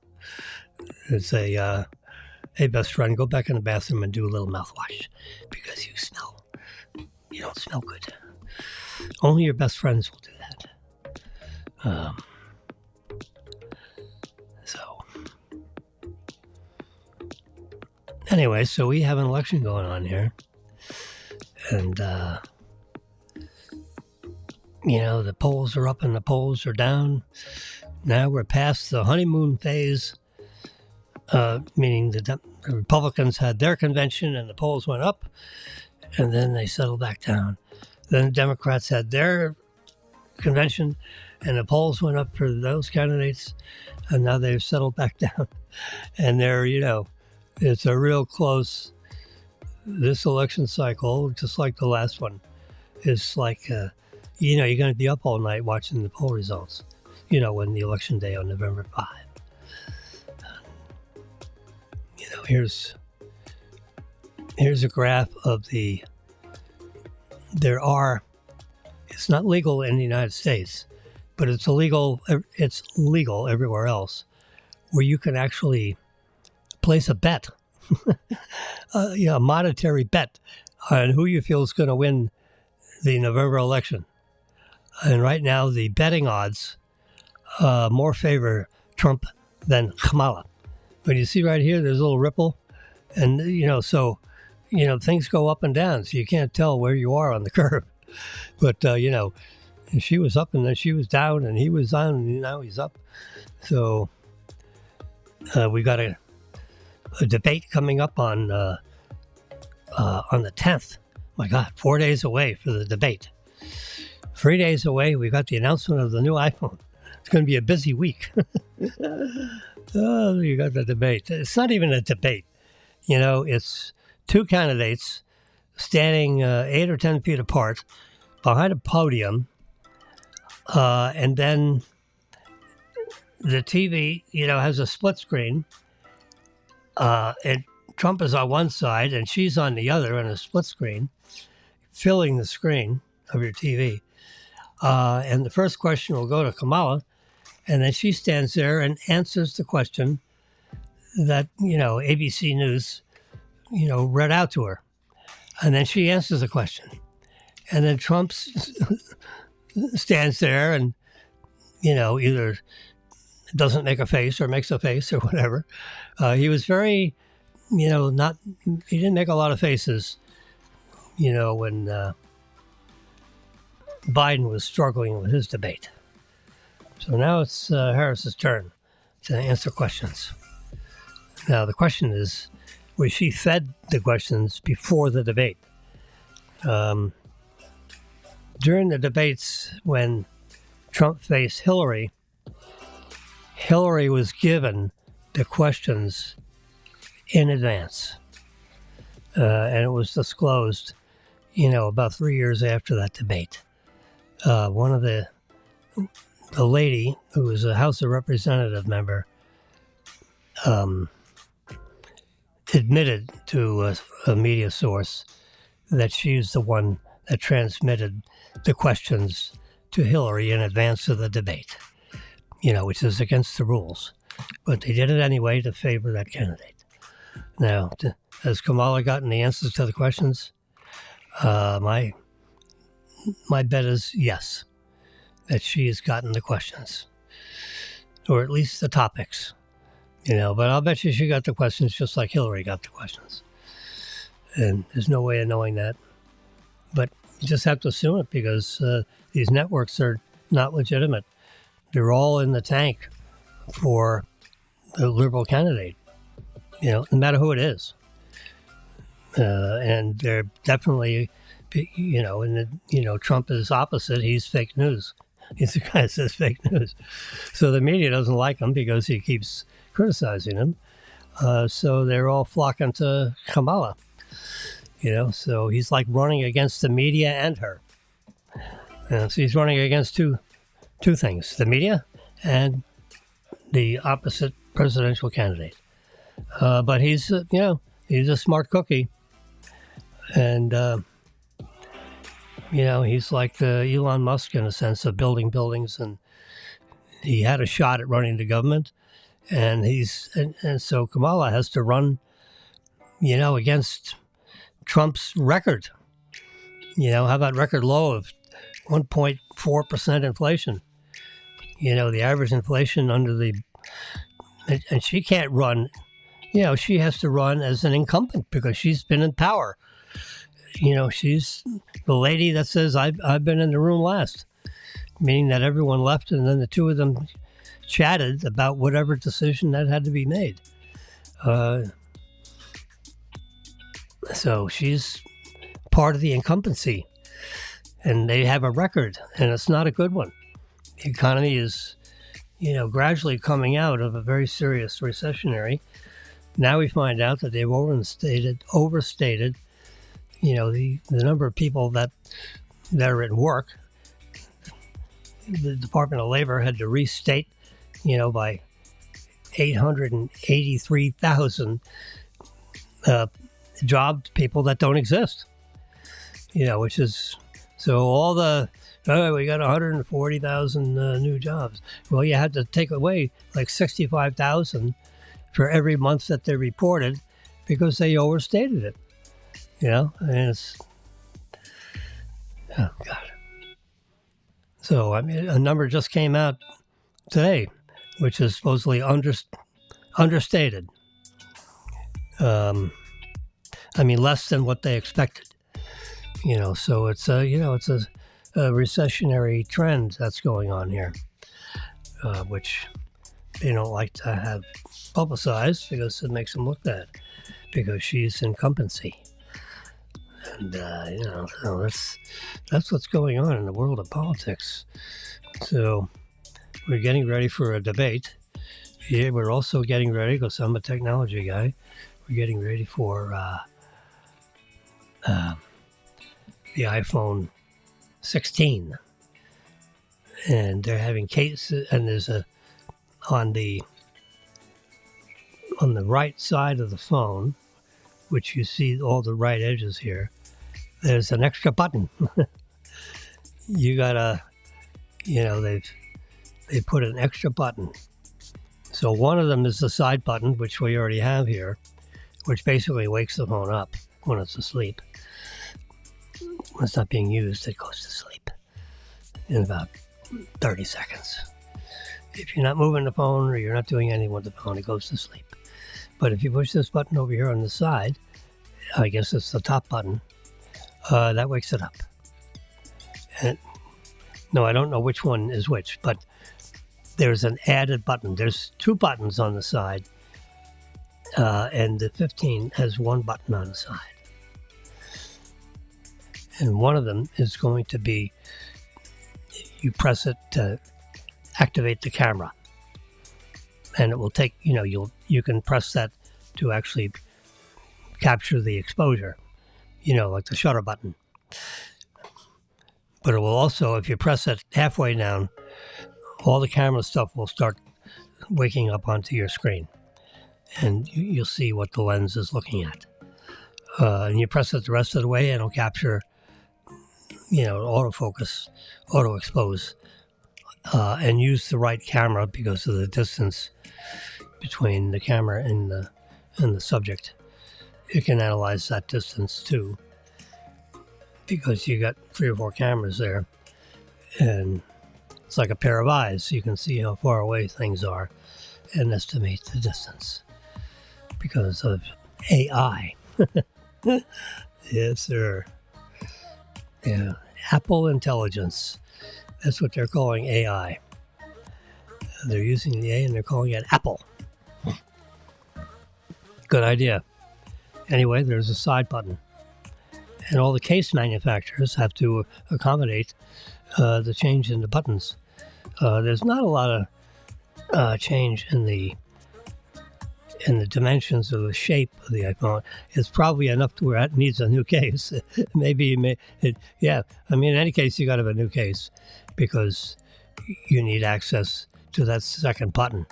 And say, hey, best friend, go back in the bathroom and do a little mouthwash because you don't smell good. Only your best friends will do that. Anyway, so we have an election going on here. And, the polls are up and the polls are down. Now we're past the honeymoon phase, meaning the Republicans had their convention and the polls went up, and then they settled back down. Then the Democrats had their convention and the polls went up for those candidates, and now they've settled back down. And they're, it's a real close, this election cycle, just like the last one, is like, you're going to be up all night watching the poll results, when the election day on November 5. Here's a graph of it's not legal in the United States, but it's legal everywhere else, where you can actually place a bet, a monetary bet on who you feel is going to win the November election. And right now, the betting odds more favor Trump than Kamala. But you see right here, there's a little ripple. And, things go up and down, so you can't tell where you are on the curve. But, she was up and then she was down and he was down and now he's up. So we got a debate coming up on the 10th. My God, 4 days away for the debate. 3 days away, we got the announcement of the new iPhone. It's going to be a busy week. Oh, you got the debate. It's not even a debate. It's two candidates standing 8 or 10 feet apart behind a podium. And then the TV, has a split screen. And Trump is on one side and she's on the other on a split screen, filling the screen of your TV. And the first question will go to Kamala, and then she stands there and answers the question that, ABC News, read out to her. And then she answers the question. And then Trump stands there and, either doesn't make a face or makes a face or whatever. He was very, he didn't make a lot of faces, when Biden was struggling with his debate. So now it's Harris's turn to answer questions. Now the question is, was she fed the questions before the debate? During the debates when Trump faced Hillary was given the questions in advance. And it was disclosed, about 3 years after that debate. One of the lady who was a House of Representative member admitted to a media source that she's the one that transmitted the questions to Hillary in advance of the debate, which is against the rules. But they did it anyway to favor that candidate. Now, has Kamala gotten the answers to the questions? My bet is yes, that she has gotten the questions, or at least the topics, but I'll bet you she got the questions just like Hillary got the questions. And there's no way of knowing that. But you just have to assume it because these networks are not legitimate. They're all in the tank for the liberal candidate, no matter who it is. And they're definitely, Trump is opposite. He's fake news. He's the guy that says fake news. So the media doesn't like him because he keeps criticizing him. So they're all flocking to Kamala. So he's like running against the media and her. So he's running against two things: the media and the opposite presidential candidate. But he's a smart cookie, and he's like the Elon Musk in a sense of building buildings, and he had a shot at running the government, and so Kamala has to run, against Trump's record. How about record low of 1.4% inflation? The average inflation and she can't run. She has to run as an incumbent because she's been in power. She's the lady that says, I've been in the room last, meaning that everyone left and then the two of them chatted about whatever decision that had to be made. So she's part of the incumbency, and they have a record, and it's not a good one. The economy is, gradually coming out of a very serious recessionary. Now we find out that they've overstated, the number of people that are at work. The Department of Labor had to restate, by 883,000 job people that don't exist. Which is, so all we got 140,000 new jobs. Well, you had to take away like 65,000 for every month that they reported because they overstated it. And it's, oh God. So, a number just came out today, which is supposedly understated. Less than what they expected. So it's it's a recessionary trend that's going on here, which they don't like to have publicized because it makes them look bad, because she's incumbency. And, so that's what's going on in the world of politics. So we're getting ready for a debate. Yeah, we're also getting ready, because I'm a technology guy, we're getting ready for the iPhone 16. And they're having cases, and there's on the right side of the phone, which you see all the right edges here, there's an extra button. You gotta, they put an extra button. So one of them is the side button, which we already have here, which basically wakes the phone up when it's asleep. When it's not being used, it goes to sleep in about 30 seconds. If you're not moving the phone or you're not doing anything with the phone, it goes to sleep. But if you push this button over here on the side, I guess it's the top button, that wakes it up. And no, I don't know which one is which, but there's an added button. There's two buttons on the side, and the 15 has one button on the side. And one of them is going to be, you press it to activate the camera. And it will take, you can press that to actually capture the exposure, like the shutter button. But it will also, if you press it halfway down, all the camera stuff will start waking up onto your screen. And you'll see what the lens is looking at. And you press it the rest of the way, and it'll capture, autofocus, auto expose, and use the right camera because of the distance between the camera and the subject. It can analyze that distance too, because you got 3 or 4 cameras there, and it's like a pair of eyes. You can see how far away things are and estimate the distance because of AI. Yes, sir. Yeah, Apple Intelligence. That's what they're calling AI. They're using the A and they're calling it Apple. Good idea. Anyway, there's a side button. And all the case manufacturers have to accommodate the change in the buttons. There's not a lot of change in the dimensions or the shape of the iPhone. It's probably enough to where it needs a new case. Yeah. I mean, in any case, you got to have a new case because you need access to that second button.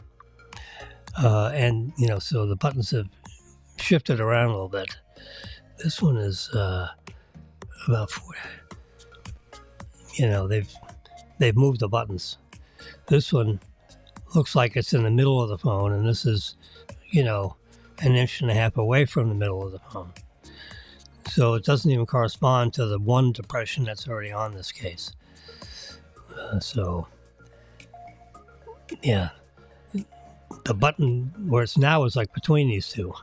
And, so the buttons have shifted around a little bit. This one is about 40. They've moved the buttons. This one looks like it's in the middle of the phone, and this is, an inch and a half away from the middle of the phone. So it doesn't even correspond to the one depression that's already on this case. Yeah. The button where it's now is like between these two,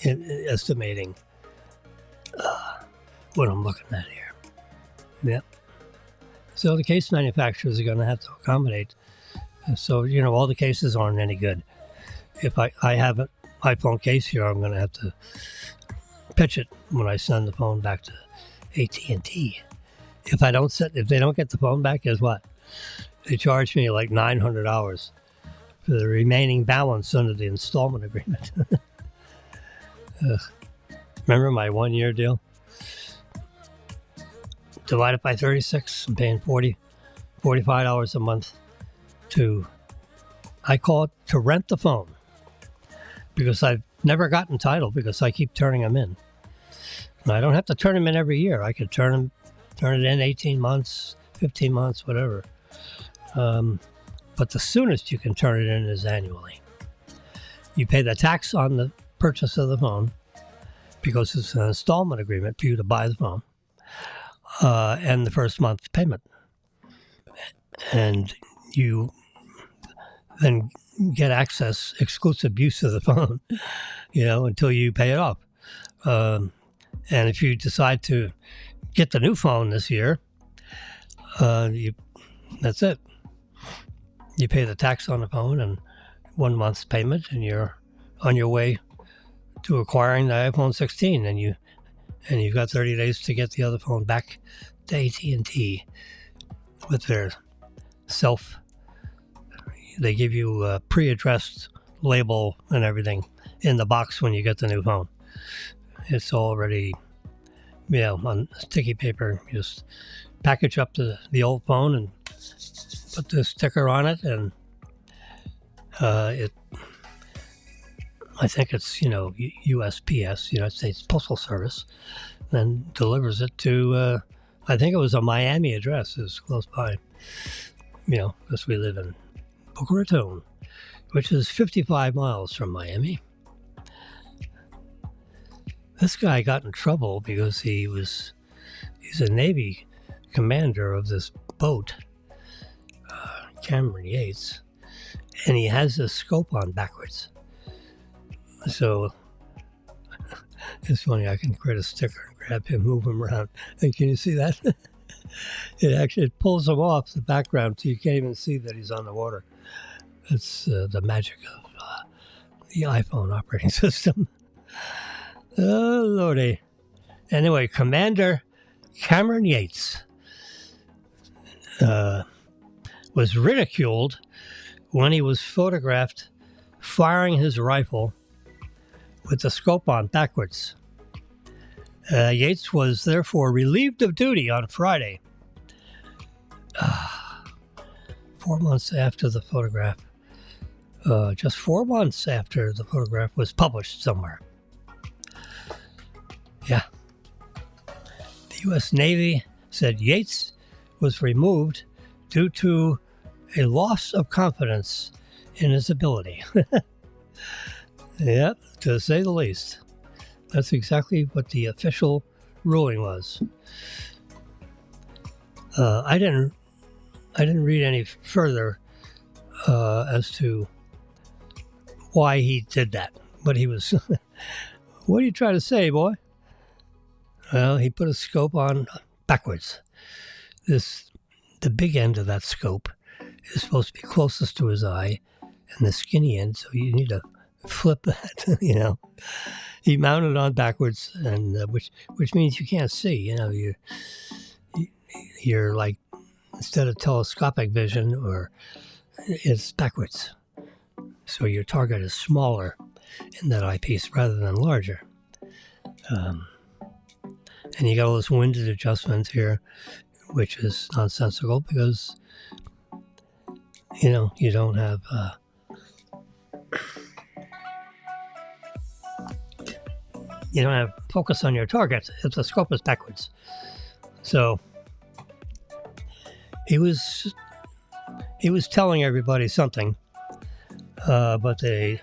estimating what I'm looking at here. Yep. So the case manufacturers are going to have to accommodate. So, all the cases aren't any good. If I have an iPhone case here, I'm going to have to pitch it when I send the phone back to AT&T. If they don't get the phone back, guess what? They charge me like $900 for the remaining balance under the installment agreement. Remember my 1-year deal? Divided by 36, I'm paying $45 a month I call it to rent the phone, because I've never gotten title because I keep turning them in. And I don't have to turn them in every year. I could turn it in 18 months, 15 months, whatever. But the soonest you can turn it in is annually. You pay the tax on the purchase of the phone because it's an installment agreement for you to buy the phone, and the first month's payment. And you then get exclusive use of the phone, until you pay it off. And if you decide to get the new phone this year, that's it. You pay the tax on the phone and 1 month's payment, and you're on your way to acquiring the iPhone 16. And you've got 30 days to get the other phone back to AT&T with their they give you a pre-addressed label and everything in the box when you get the new phone. It's already, on sticky paper. You just package up the old phone and put the sticker on it, and I think it's, USPS, United States Postal Service, then delivers it to, I think it was a Miami address. It's close by, because we live in Boca Raton, which is 55 miles from Miami. This guy got in trouble because he's a Navy commander of this boat, Cameron Yates, and he has his scope on backwards. So it's funny, I can create a sticker and grab him, move him around. And can you see that? It pulls him off the background so you can't even see that he's on the water. It's the magic of the iPhone operating system. Oh, Lordy. Anyway, Commander Cameron Yates was ridiculed when he was photographed firing his rifle with the scope on backwards. Yates was therefore relieved of duty on Friday, 4 months after the photograph. Just 4 months after the photograph was published somewhere. Yeah. The U.S. Navy said Yates was removed due to a loss of confidence in his ability. Yeah, to say the least. That's exactly what the official ruling was. I didn't read any further as to why he did that. But he was, what are you trying to say, boy? Well, he put a scope on backwards. The big end of that scope is supposed to be closest to his eye, and the skinny end, so you need a flip that, He mounted it on backwards, and which means you can't see. You're like, instead of telescopic vision, or it's backwards. So your target is smaller in that eyepiece rather than larger. And you got all this windage adjustment here, which is nonsensical because, you don't have... you don't have focus on your target if the scope is backwards. So he was telling everybody something, but the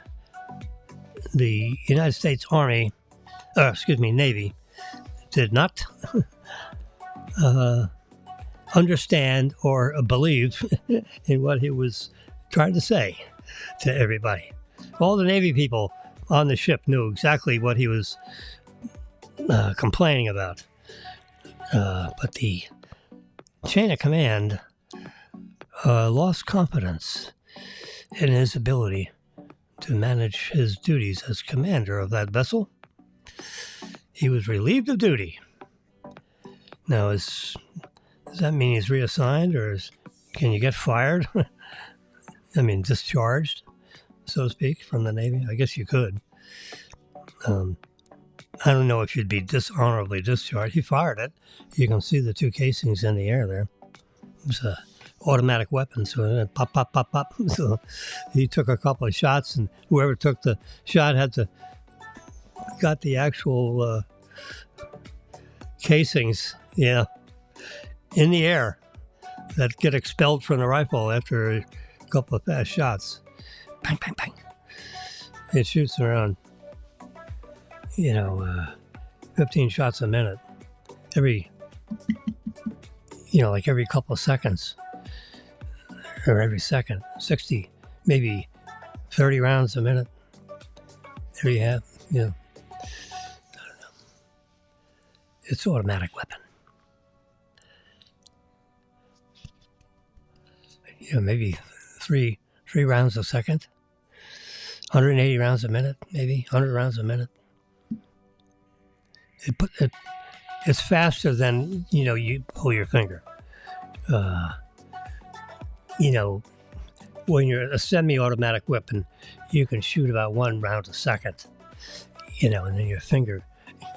United States Navy did not understand or believe in what he was trying to say to everybody. All the Navy people on the ship knew exactly what he was complaining about. But the chain of command lost confidence in his ability to manage his duties as commander of that vessel. He was relieved of duty. Now, does that mean he's reassigned, or can you get fired? I mean, discharged, so to speak, from the Navy? I guess you could. I don't know if you'd be dishonorably discharged. He fired it. You can see the two casings in the air there. It's an automatic weapon, so it pop, pop, pop, pop. So he took a couple of shots, and whoever took the shot got the actual casings, in the air that get expelled from the rifle after a couple of fast shots. Bang, bang, bang. It shoots around, 15 shots a minute. Every couple of seconds, or every second, 60, maybe 30 rounds a minute. There you have, I don't know. It's an automatic weapon. Maybe three rounds a second, 180 rounds a minute, maybe 100 rounds a minute. It's faster than, you pull your finger. When you're a semi-automatic weapon, you can shoot about 1 round a second, and then your finger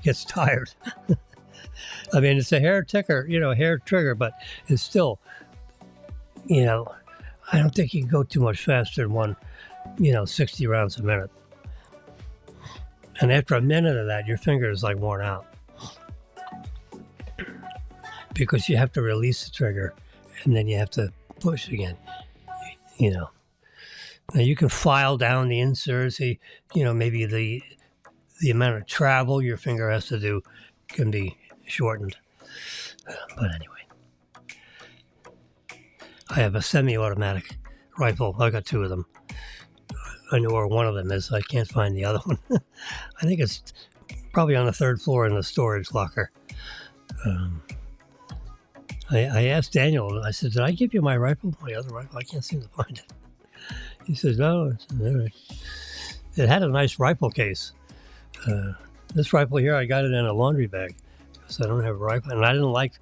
gets tired. I mean, it's a hair trigger, but it's still, I don't think you can go too much faster than 60 rounds a minute. And after a minute of that, your finger is like worn out. Because you have to release the trigger, and then you have to push again, Now you can file down the inserts, maybe the amount of travel your finger has to do can be shortened. But anyway. I have a semi-automatic rifle. I got 2 of them. I know where one of them is. I can't find the other one. I think it's probably on the 3rd floor in the storage locker. I asked Daniel, I said, did I give you my rifle? My other rifle? I can't seem to find it. He says, no. It had a nice rifle case. This rifle here, I got it in a laundry bag because I don't have a rifle. And I didn't like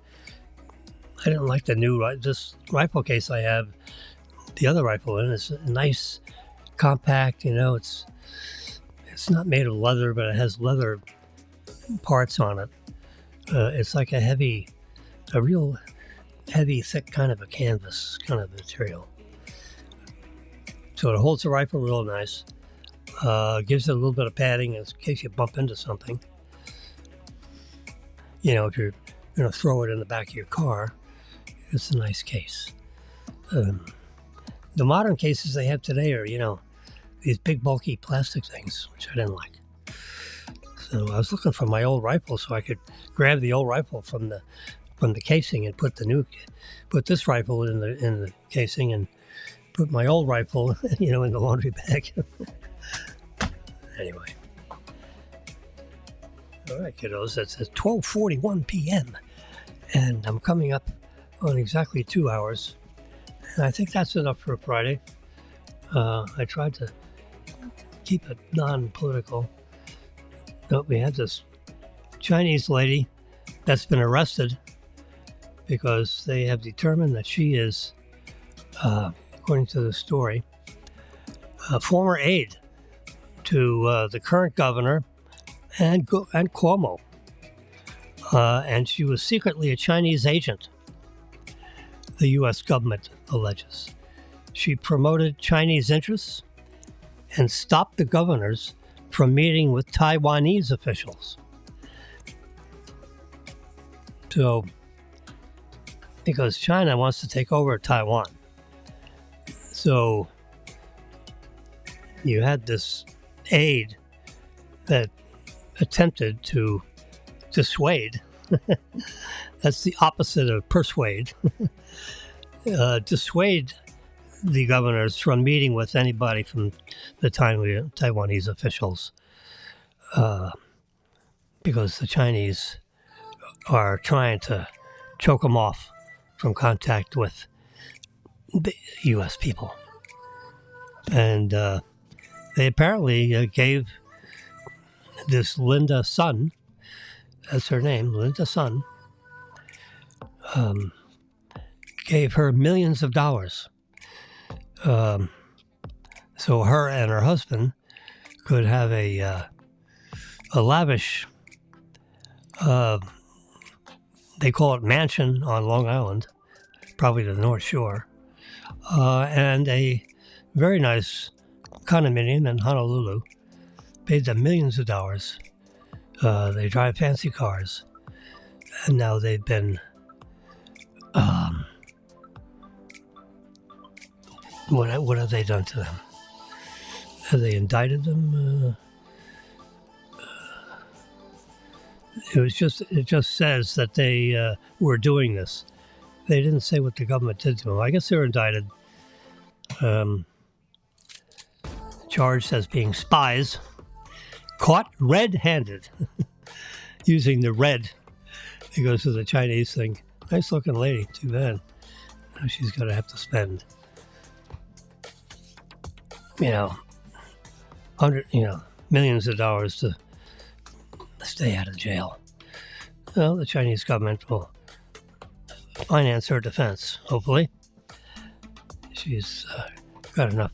the new, this rifle case I have, the other rifle in. It's nice, compact, it's not made of leather, but it has leather parts on it. It's like a real heavy, thick kind of a canvas kind of material. So it holds the rifle real nice. Gives it a little bit of padding in case you bump into something. If you're going to throw it in the back of your car, it's a nice case. The modern cases they have today are, these big bulky plastic things, which I didn't like. So I was looking for my old rifle so I could grab the old rifle from the casing and put this rifle in the casing and put my old rifle, in the laundry bag. Anyway. All right, kiddos, it's 12:41 p.m. and I'm coming up on exactly 2 hours. And I think that's enough for a Friday. I tried to keep it non-political. But we had this Chinese lady that's been arrested because they have determined that she is, according to the story, a former aide to the current governor and Cuomo. And she was secretly a Chinese agent, the U.S. government alleges. She promoted Chinese interests and stopped the governors from meeting with Taiwanese officials. So, because China wants to take over Taiwan. So, you had this aide that attempted to dissuade. That's the opposite of persuade. Dissuade the governors from meeting with anybody from the Taiwanese officials, because the Chinese are trying to choke them off from contact with the U.S. people. And they apparently gave this Linda Sun, that's her name, Linda Sun, gave her millions of dollars. So her and her husband could have a lavish, they call it mansion on Long Island, probably the North Shore, and a very nice condominium in Honolulu. Paid them millions of dollars. They drive fancy cars, and now they've been what have they done to them? Have they indicted them? It just says that they were doing this. They didn't say what the government did to them. I guess they were indicted, charged as being spies, caught red-handed, using the red. It goes to the Chinese thing. Nice looking lady, too bad. Now she's going to have to spend, millions of dollars to stay out of jail. Well, the Chinese government will finance her defense, hopefully. She's got enough,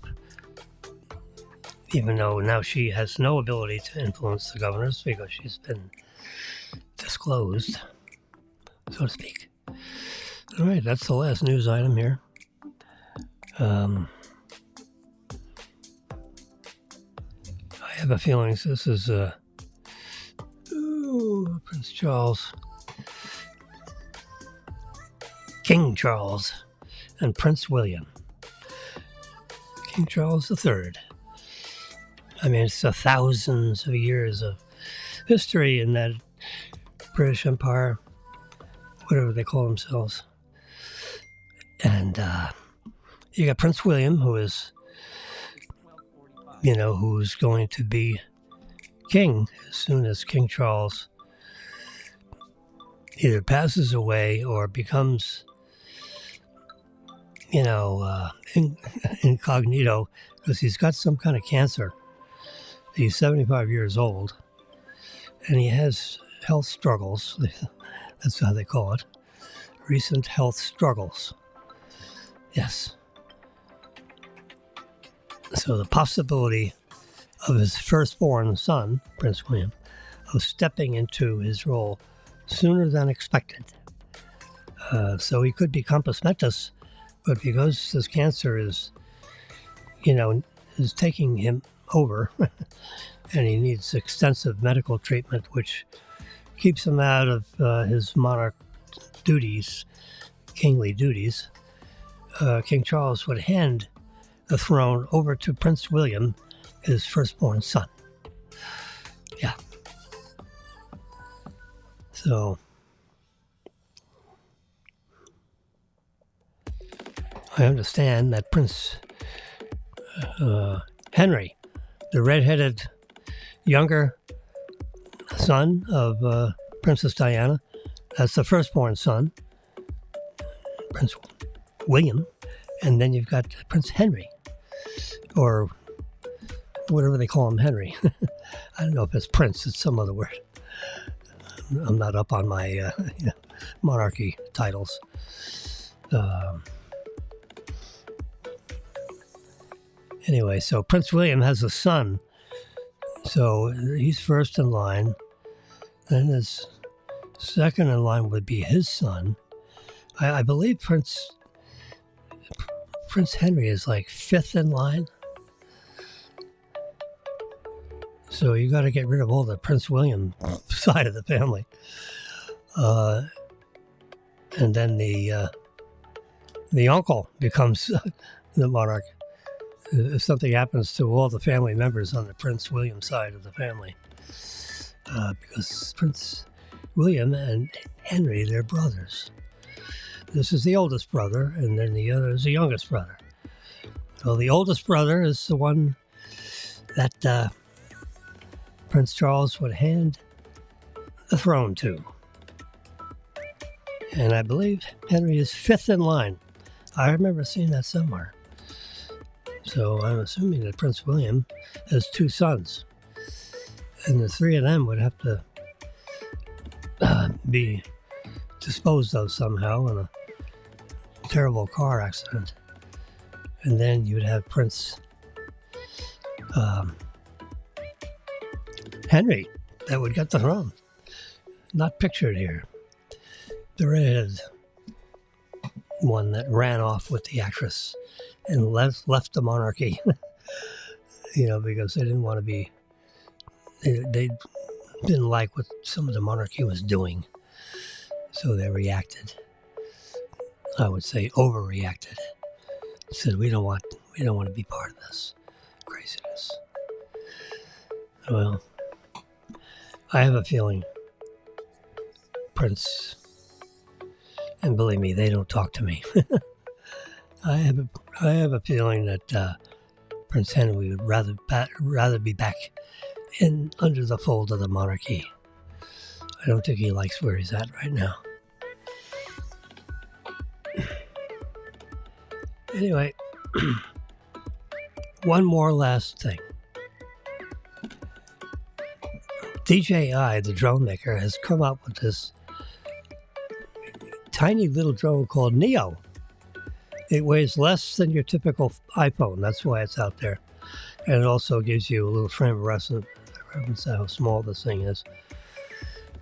even though now she has no ability to influence the governors because she's been disclosed, so to speak. All right, that's the last news item here. I have a feeling this is Prince Charles, King Charles, and Prince William. King Charles III. I mean, it's thousands of years of history in that British Empire, whatever they call themselves. And you got Prince William, who is, who's going to be king as soon as King Charles either passes away or becomes, incognito, because he's got some kind of cancer. He's 75 years old, and he has health struggles. That's how they call it. Recent health struggles. Yes. So the possibility of his firstborn son, Prince William, of stepping into his role sooner than expected. So he could be compos mentis, but because this cancer is taking him over, and he needs extensive medical treatment, which keeps him out of his monarch duties, kingly duties, King Charles would hand the throne over to Prince William, his firstborn son. Yeah. So I understand that Prince Henry, the red-headed younger son of Princess Diana, that's the firstborn son, Prince William, and then you've got Prince Henry, or whatever they call him, Henry. I don't know if it's Prince, it's some other word. I'm not up on my monarchy titles. Anyway, so Prince William has a son. So he's first in line. Then his second in line would be his son. I believe Prince Henry is like fifth in line. So you got to get rid of all the Prince William side of the family. And then the uncle becomes the monarch. If something happens to all the family members on the Prince William side of the family. Because Prince William and Henry, they're brothers. This is the oldest brother, and then the other is the youngest brother. So the oldest brother is the one that Prince Charles would hand the throne to. And I believe Henry is fifth in line. I remember seeing that somewhere. So I'm assuming that Prince William has two sons. And the three of them would have to be disposed of somehow in a terrible car accident. And then you'd have Prince Henry that would get the throne. Not pictured here. The redheaded one that ran off with the actress and left the monarchy, because they didn't want to be, they didn't like what some of the monarchy was doing. So they reacted. I would say overreacted. Said, we don't want to be part of this craziness. Well, I have a feeling Prince, and believe me, they don't talk to me. I have a feeling that Prince Henry would rather be back under the fold of the monarchy. I don't think he likes where he's at right now. Anyway, one more last thing. DJI, the drone maker, has come up with this tiny little drone called Neo. It weighs less than your typical iPhone. That's why it's out there. And it also gives you a little frame of reference how small this thing is.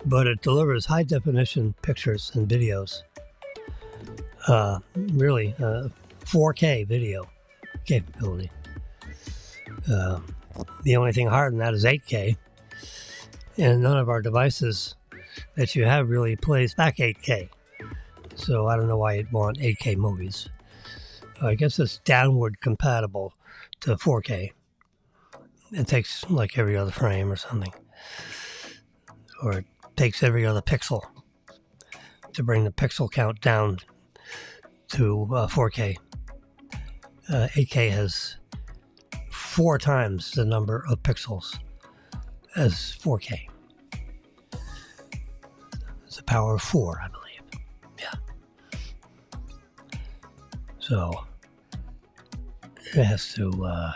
But it delivers high-definition pictures and videos. Really, 4K video capability. The only thing higher than that is 8K. And none of our devices that you have really plays back 8K. So I don't know why you'd want 8K movies. I guess it's downward compatible to 4K. It takes like every other frame or something. Or it takes every other pixel to bring the pixel count down to 4K. 8K has 4 times the number of pixels as 4K. It's a power of 4, I believe. Yeah. So it has to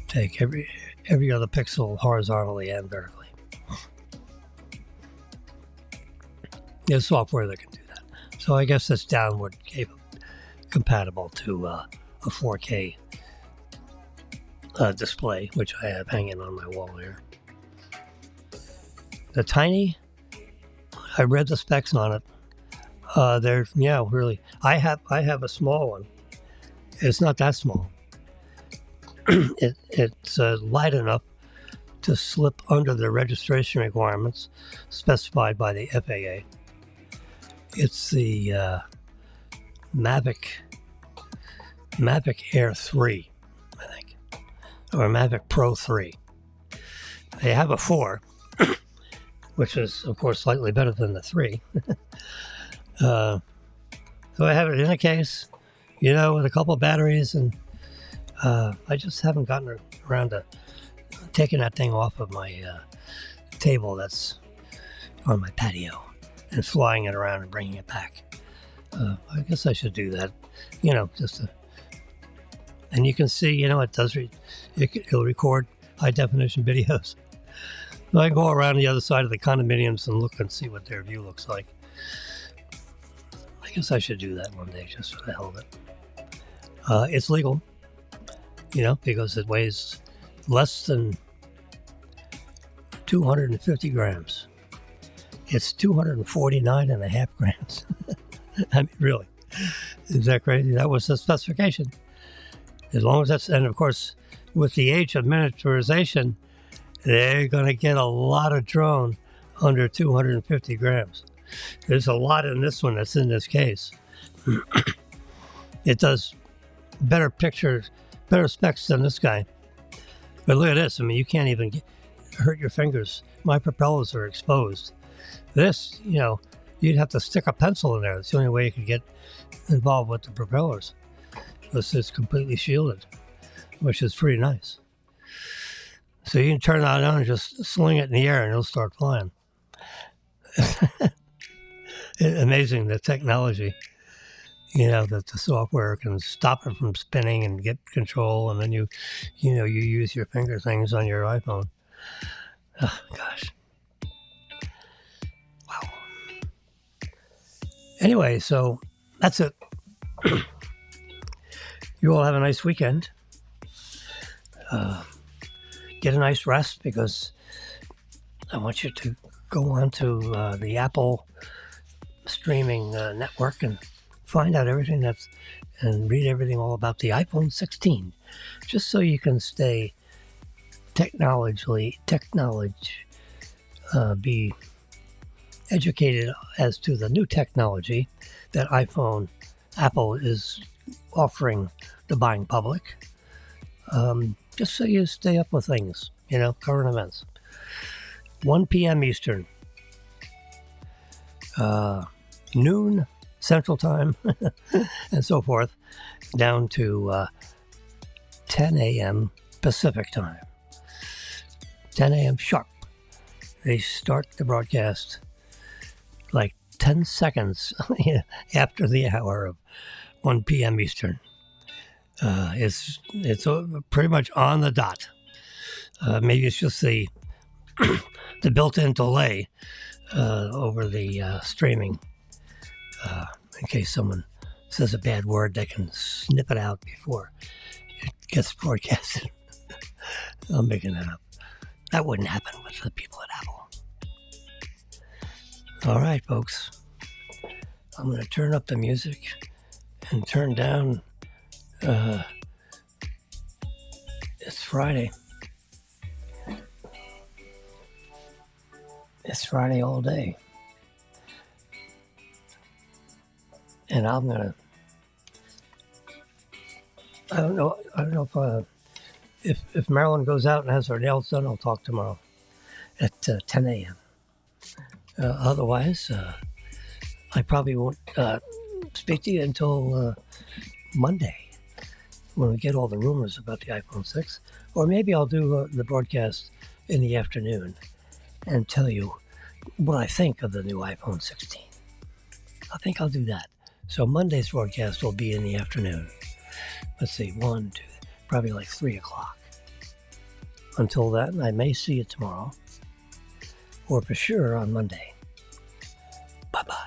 take every other pixel horizontally and vertically. There's software that can do that. So I guess it's downward compatible to a 4K display, which I have hanging on my wall here. The Tiny, I read the specs on it. They're really. I have a small one. It's not that small. It's light enough to slip under the registration requirements specified by the FAA. It's the Mavic Air 3, I think, or Mavic Pro 3. They have a 4, which is, of course, slightly better than the 3. So I have it in a case, with a couple of batteries, and I just haven't gotten around to taking that thing off of my table that's on my patio and flying it around and bringing it back. I guess I should do that, and you can see, it does, it'll record high definition videos. So I go around the other side of the condominiums and look and see what their view looks like. I guess I should do that one day just for the hell of it. It's legal, because it weighs less than 250 grams. It's 249.5 grams. I mean, really. Is that crazy? That was the specification. As long as that's, and of course, with the age of miniaturization, they're going to get a lot of drone under 250 grams. There's a lot in this one that's in this case. It does better pictures, better specs than this guy. But look at this. I mean, you can't even hurt your fingers. My propellers are exposed. This, you'd have to stick a pencil in there. It's the only way you could get involved with the propellers. This is completely shielded, which is pretty nice. So you can turn that on and just sling it in the air and it'll start flying. Amazing, the technology. That the software can stop it from spinning and get control, and then you use your finger things on your iPhone. Oh, gosh. Wow. Anyway, so that's it. You all have a nice weekend. Get a nice rest, because I want you to go on to the Apple streaming network and find out everything and read everything all about the iPhone 16, just so you can stay be educated as to the new technology that Apple is offering the buying public, just so you stay up with things, current events. 1 p.m. Eastern, noon Central Time, and so forth, down to 10 a.m. Pacific Time. 10 a.m. sharp. They start the broadcast like 10 seconds after the hour of 1 p.m. Eastern. It's pretty much on the dot. Maybe it's just the built-in delay over the streaming. In case someone says a bad word, they can snip it out before it gets broadcasted. I'm making that up. That wouldn't happen with the people at Apple. All right, folks. I'm going to turn up the music and turn down. It's Friday. It's Friday all day. And I'm going to, I don't know if Marilyn goes out and has her nails done, I'll talk tomorrow at 10 a.m. Otherwise, I probably won't speak to you until Monday, when we get all the rumors about the iPhone 6. Or maybe I'll do the broadcast in the afternoon and tell you what I think of the new iPhone 16. I think I'll do that. So Monday's broadcast will be in the afternoon. Let's see, 1, 2, probably like 3 o'clock. Until then, I may see you tomorrow, or for sure on Monday. Bye-bye.